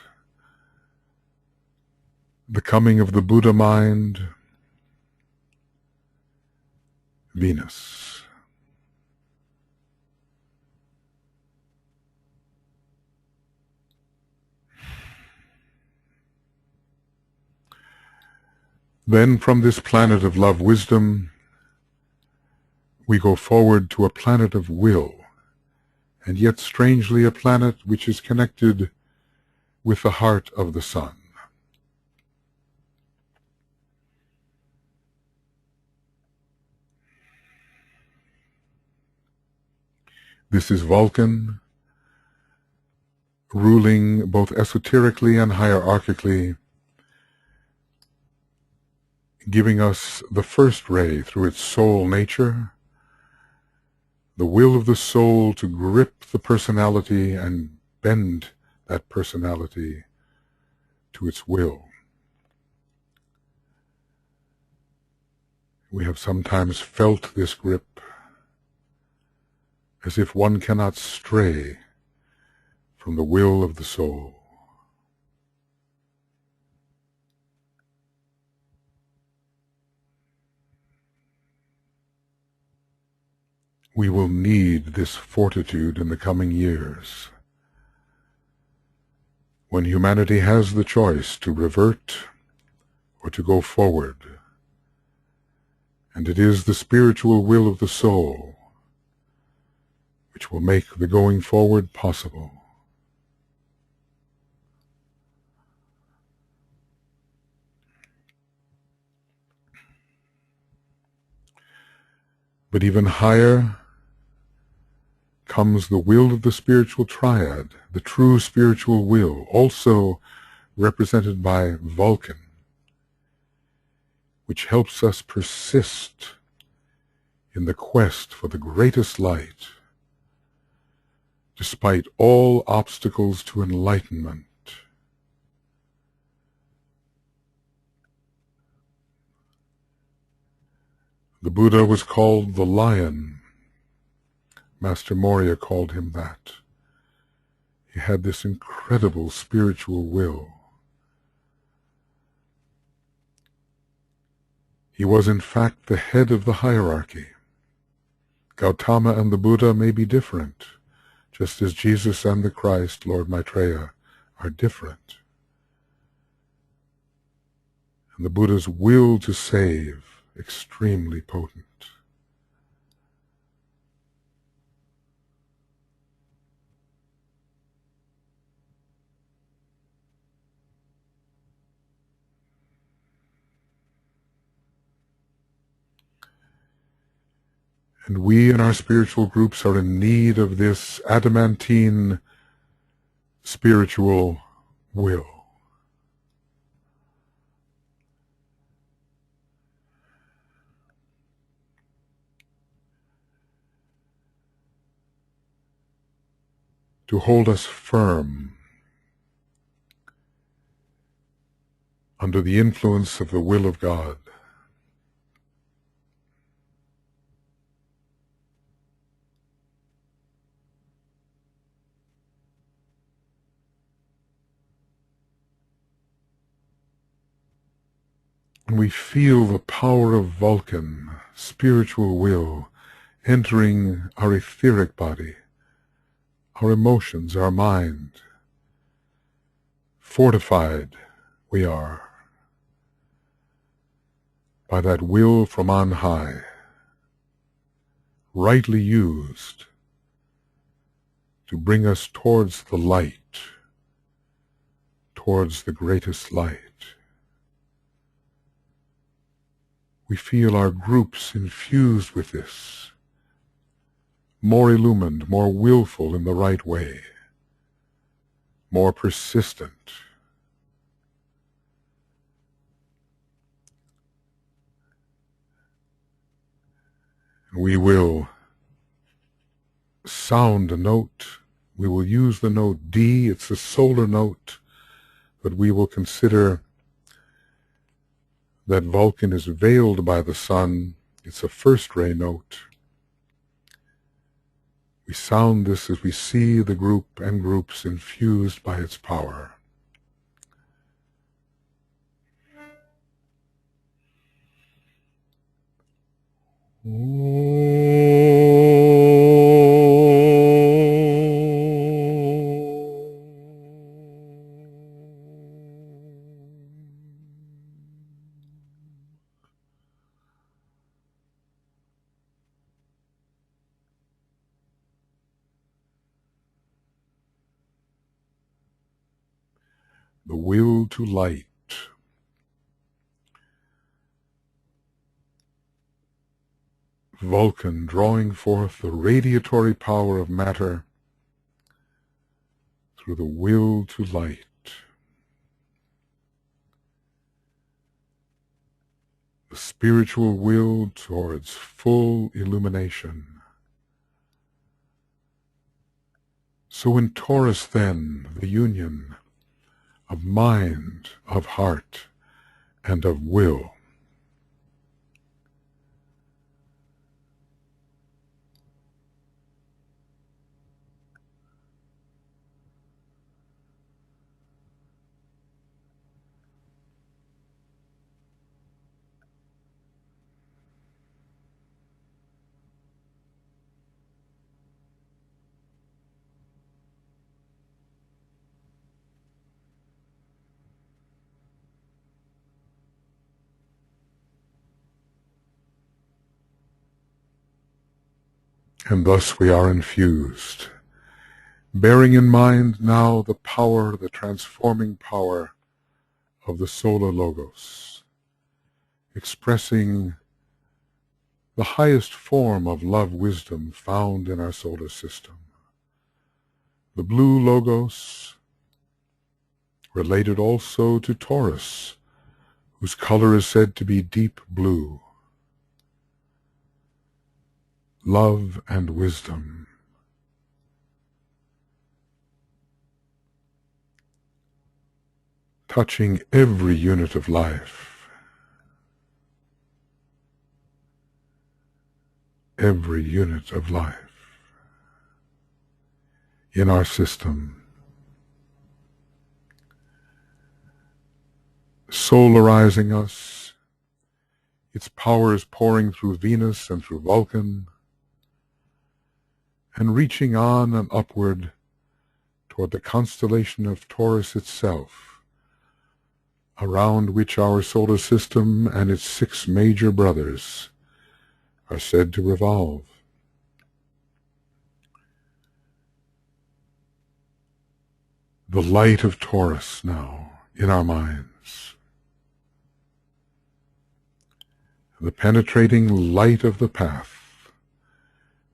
the coming of the Buddha mind, Venus. Then from this planet of love wisdom, we go forward to a planet of will, and yet strangely a planet which is connected with the heart of the sun. This is Vulcan, ruling both esoterically and hierarchically, giving us the first ray through its soul nature, the will of the soul to grip the personality and bend that personality to its will. We have sometimes felt this grip, as if one cannot stray from the will of the soul. We will need this fortitude in the coming years, when humanity has the choice to revert or to go forward, and it is the spiritual will of the soul which will make the going forward possible. But even higher comes the will of the spiritual triad, the true spiritual will, also represented by Vulcan, which helps us persist in the quest for the greatest light, despite all obstacles to enlightenment. The Buddha was called the lion. Master Morya called him that. He had this incredible spiritual will. He was in fact the head of the hierarchy. Gautama and the Buddha may be different, just as Jesus and the Christ, Lord Maitreya, are different. And the Buddha's will to save, extremely potent. And we in our spiritual groups are in need of this adamantine spiritual will. To hold us firm under the influence of the will of God. And we feel the power of Vulcan, spiritual will, entering our etheric body, our emotions, our mind. Fortified we are by that will from on high, rightly used to bring us towards the light, towards the greatest light. We feel our groups infused with this, more illumined, more willful in the right way, more persistent. We will sound a note. We will use the note D. It's the solar note, but we will consider that Vulcan is veiled by the sun. It's a first ray note. We sound this as we see the group and groups infused by its power. The will to light. Vulcan drawing forth the radiatory power of matter through the will to light. The spiritual will towards full illumination. So in Taurus then, the union of mind, of heart, and of will. And thus we are infused, bearing in mind now the power, the transforming power of the Solar Logos, expressing the highest form of love wisdom found in our solar system. The blue Logos, related also to Taurus, whose color is said to be deep blue. Love and wisdom. Touching every unit of life. Every unit of life in our system. Solarizing us. Its power is pouring through Venus and through Vulcan, and reaching on and upward toward the constellation of Taurus itself, around which our solar system and its 6 major brothers are said to revolve. The light of Taurus now in our minds. The penetrating light of the path.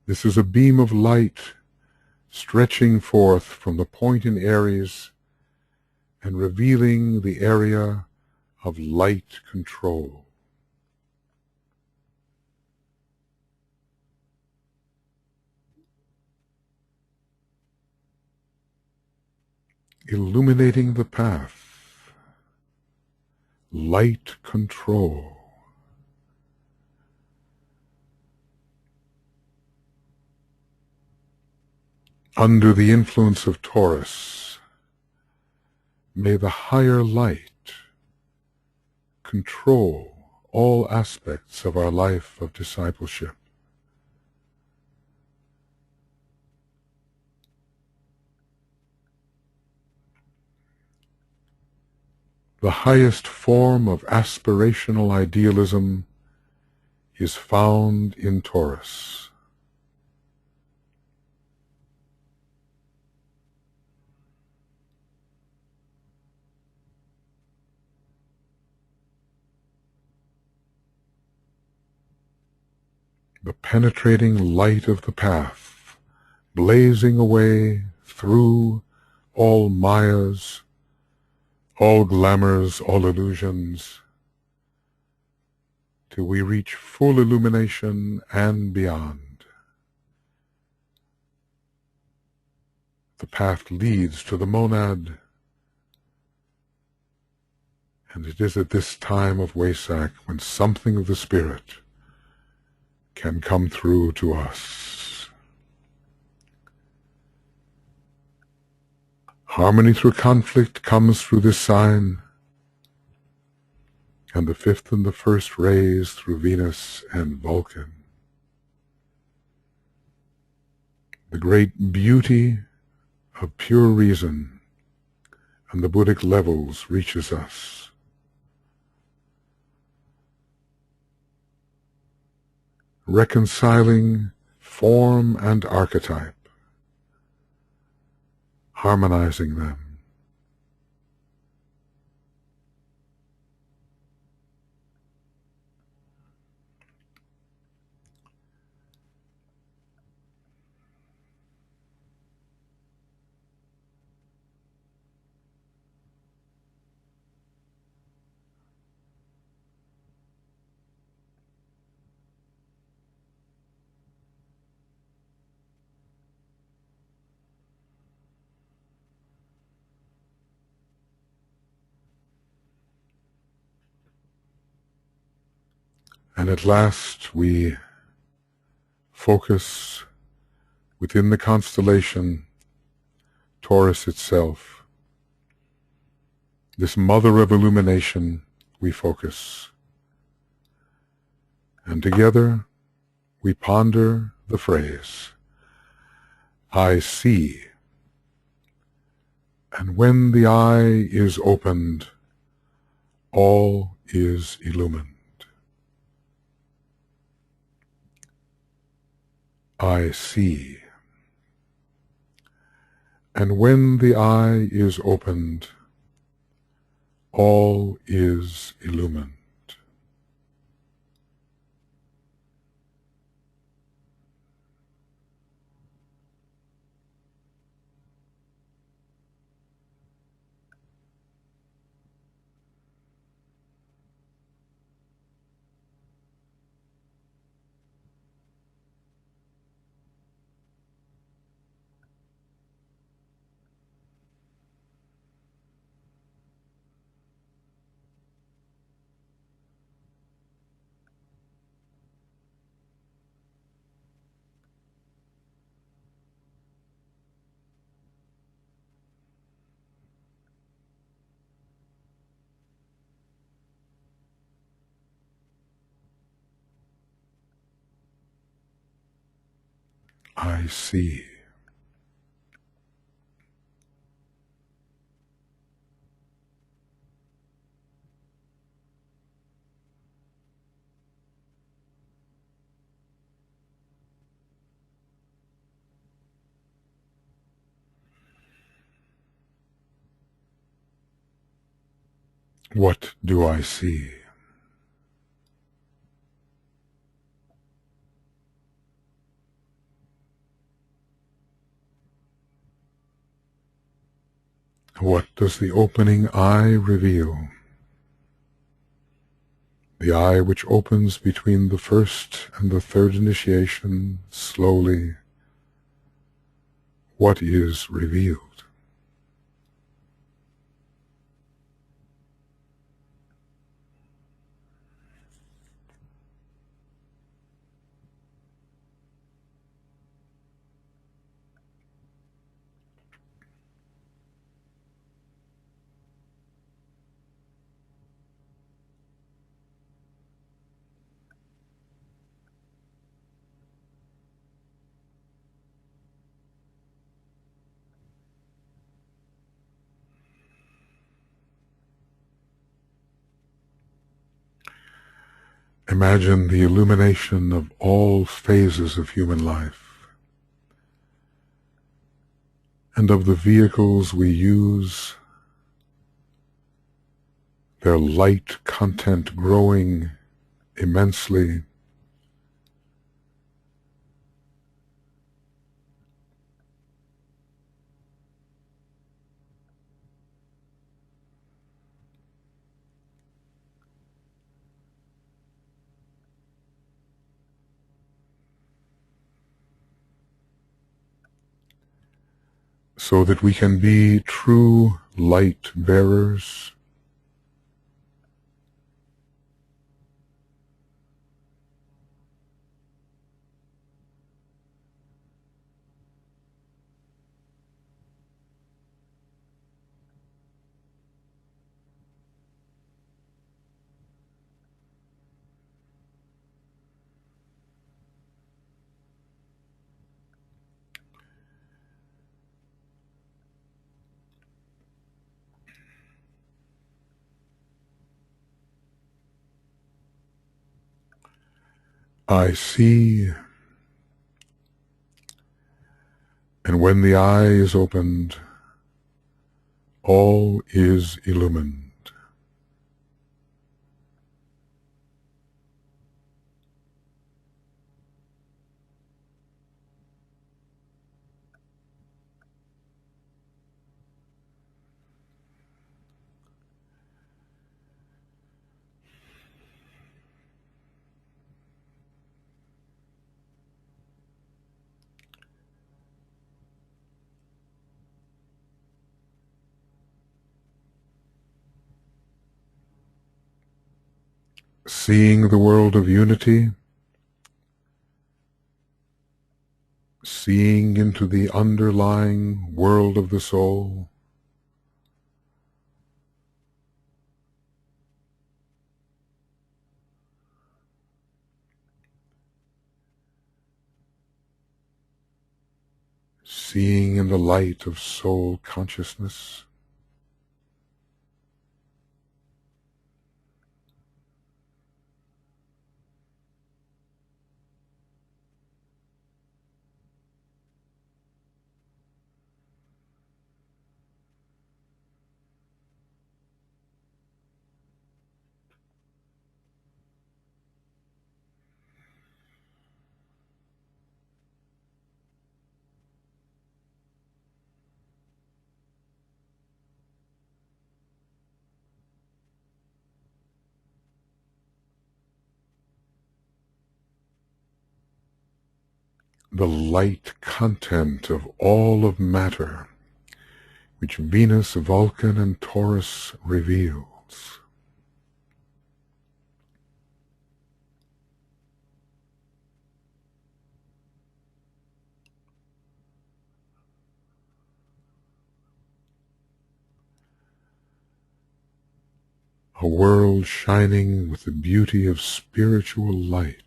This is a beam of light stretching forth from the point in Aries and revealing the area of light control. Illuminating the path, light control. Under the influence of Taurus, may the higher light control all aspects of our life of discipleship. The highest form of aspirational idealism is found in Taurus. The penetrating light of the path, blazing away through all mayas, all glamours, all illusions, till we reach full illumination and beyond. The path leads to the monad, and it is at this time of Wesak when something of the Spirit can come through to us. Harmony through conflict comes through this sign, and the fifth and the first rays through Venus and Vulcan. The great beauty of pure reason and the Buddhic levels reaches us. Reconciling form and archetype, harmonizing them. And at last we focus within the constellation Taurus itself. This mother of illumination, we focus. And together we ponder the phrase, I see. And when the eye is opened, all is illumined. I see. And when the eye is opened, all is illumined. I see. What do I see? What does the opening eye reveal? The eye which opens between the first and the third initiation, slowly, what is revealed? Imagine the illumination of all phases of human life and of the vehicles we use, their light content growing immensely, so that we can be true light bearers, I see, and when the eye is opened, all is illumined. Seeing the world of unity, seeing into the underlying world of the soul, seeing in the light of soul consciousness, the light content of all of matter, which Venus, Vulcan, and Taurus reveals. A world shining with the beauty of spiritual light.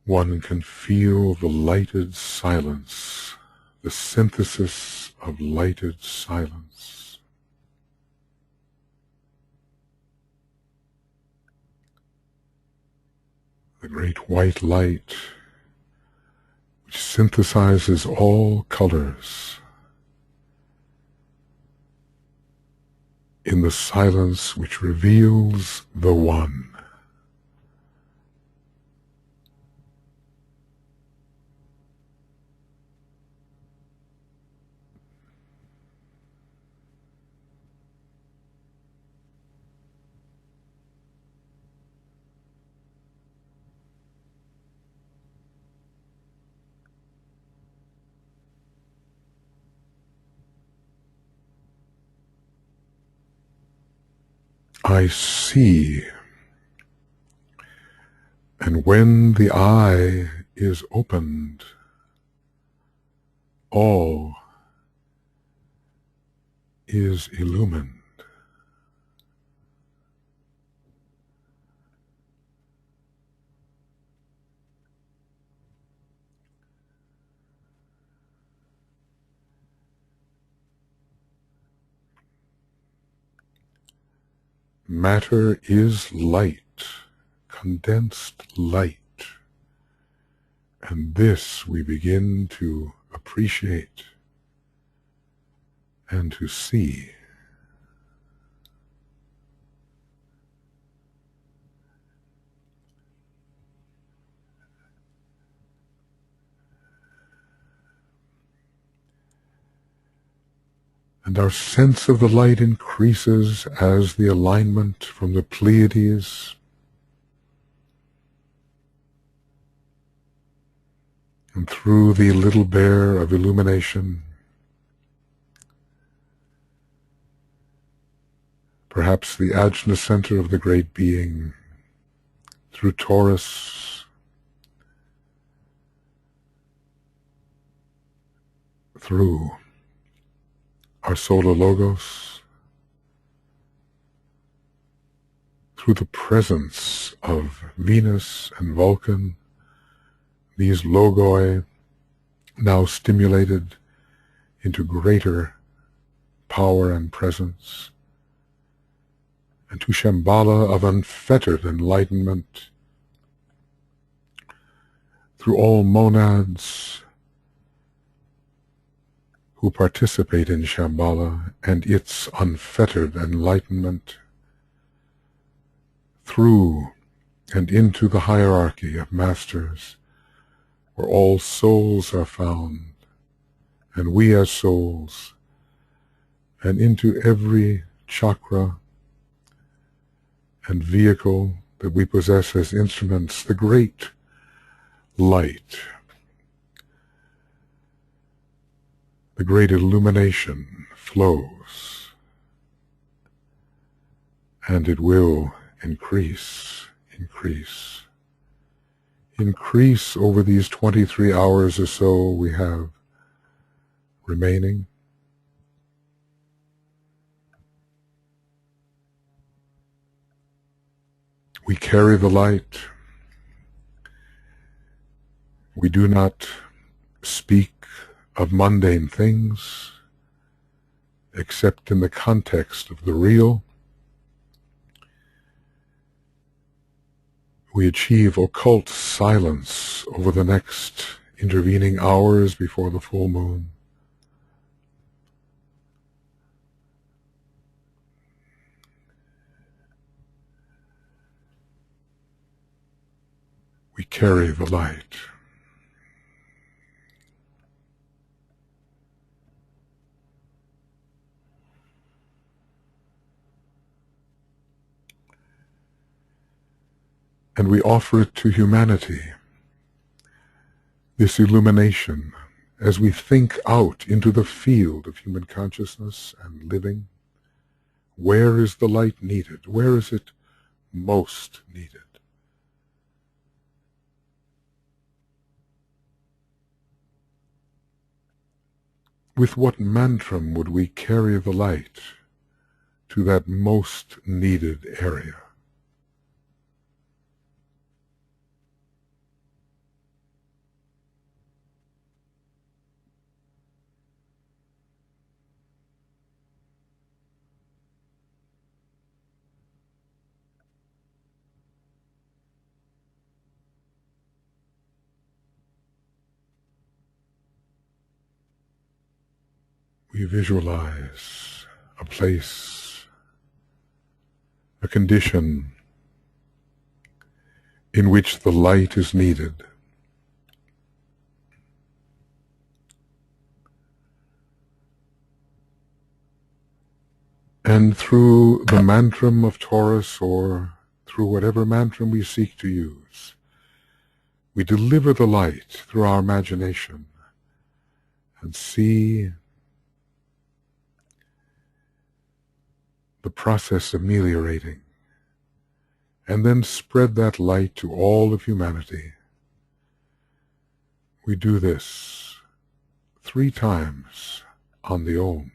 one can feel the lighted silence, the synthesis of lighted silence. The great white light which synthesizes all colors in the silence which reveals the One. I see, and when the eye is opened, all is illumined. Matter is light, condensed light, and this we begin to appreciate and to see. And our sense of the light increases as the alignment from the Pleiades and through the little bear of illumination, perhaps the Ajna center of the great being, through Taurus, through our solar logos, through the presence of Venus and Vulcan, these logoi now stimulated into greater power and presence, and to Shambhala of unfettered enlightenment, through all monads who participate in Shambhala and its unfettered enlightenment, through and into the hierarchy of masters, where all souls are found, and we as souls, and into every chakra and vehicle that we possess as instruments, the great light, the great illumination flows, and it will increase over these 23 hours or so we have remaining. We carry the light. We do not speak of mundane things except in the context of the real. We achieve occult silence over the next intervening hours before the full moon. We carry the light. And we offer it to humanity, this illumination, as we think out into the field of human consciousness and living. Where is the light needed? Where is it most needed? With what mantram would we carry the light to that most needed area? we visualize a place, a condition in which the light is needed. And through the mantram of Taurus, or through whatever mantram we seek to use, we deliver the light through our imagination and see the process ameliorating, and then spread that light to all of humanity. We do this 3 times on the Om.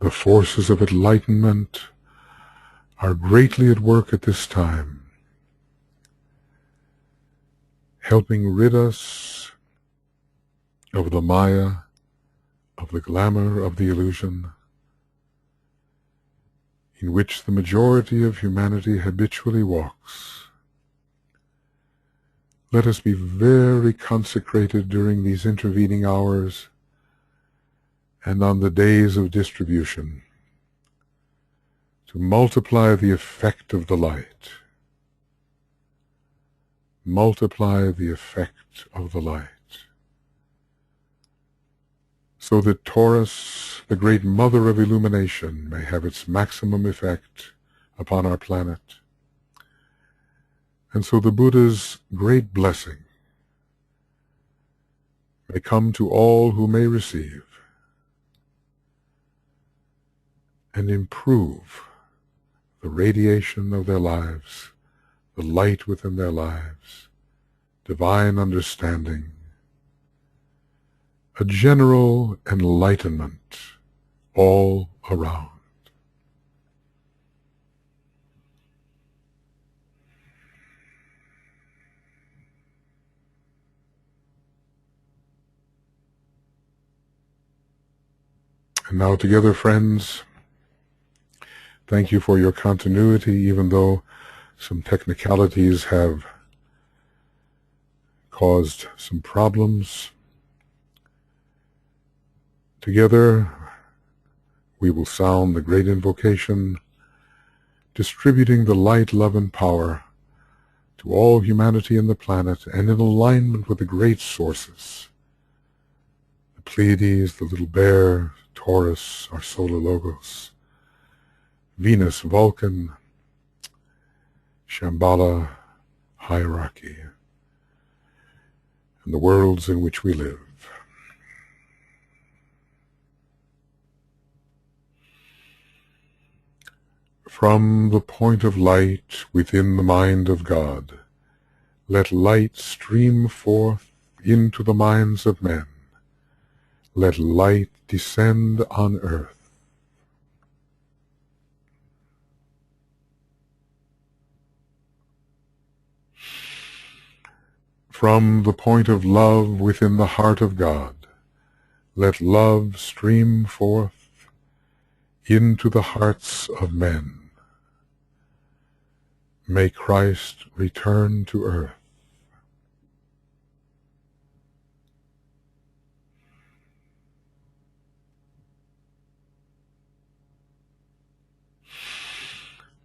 The forces of enlightenment are greatly at work at this time, helping rid us of the Maya, of the glamour, of the illusion, in which the majority of humanity habitually walks. Let us be very consecrated during these intervening hours and on the days of distribution, to multiply the effect of the light. Multiply the effect of the light, so that Taurus, the great mother of illumination, may have its maximum effect upon our planet, and so the Buddha's great blessing may come to all who may receive, and improve the radiation of their lives, the light within their lives, divine understanding, a general enlightenment all around. And now together, friends, thank you for your continuity, even though some technicalities have caused some problems. Together, we will sound the great invocation, distributing the light, love, and power to all humanity and the planet, and in alignment with the great sources, the Pleiades, the Little Bear, Taurus, our solar logos, Venus, Vulcan, Shambhala, hierarchy, and the worlds in which we live. From the point of light within the mind of God, let light stream forth into the minds of men. Let light descend on earth. From the point of love within the heart of God, let love stream forth into the hearts of men. May Christ return to earth.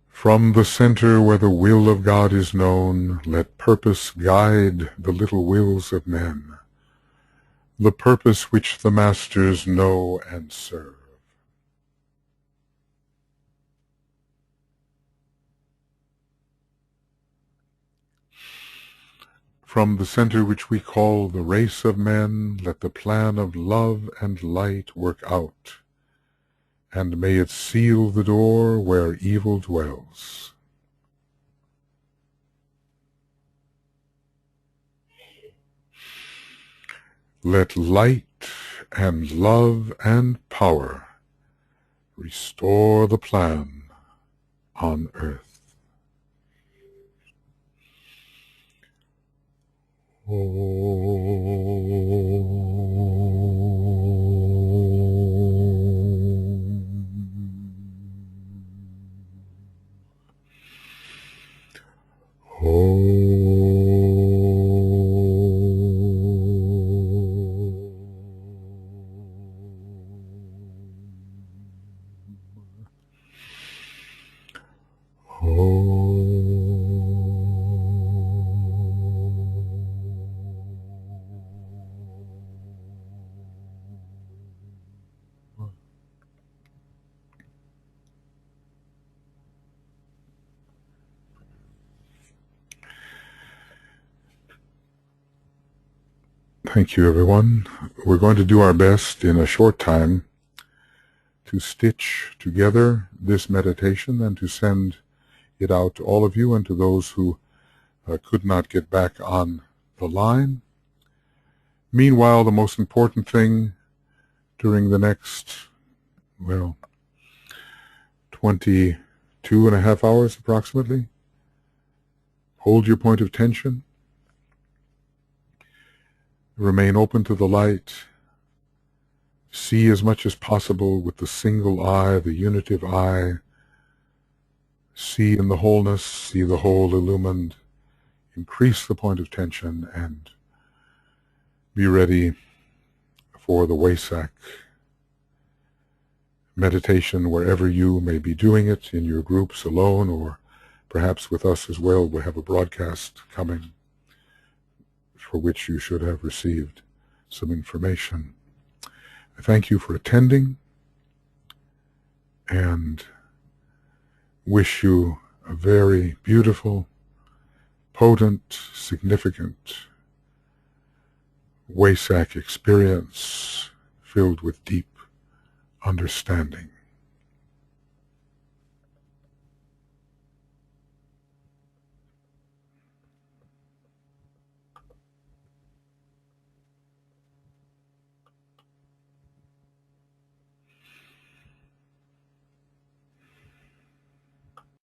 From the center where the will of God is known, let purpose guide the little wills of men, the purpose which the masters know and serve. From the center which we call the race of men, let the plan of love and light work out, and may it seal the door where evil dwells. Let light and love and power restore the plan on earth. Thank you, everyone. We're going to do our best in a short time to stitch together this meditation and to send it out to all of you and to those who could not get back on the line. Meanwhile, the most important thing during the next, 22 and a half hours approximately, hold your point of tension. Remain open to the light. See as much as possible with the single eye, the unitive eye. See in the wholeness, see the whole illumined. Increase the point of tension and be ready for the Wesak meditation wherever you may be doing it, in your groups alone or perhaps with us as well. We'll have a broadcast coming for which you should have received some information. I thank you for attending and wish you a very beautiful, potent, significant Wesak experience filled with deep understanding.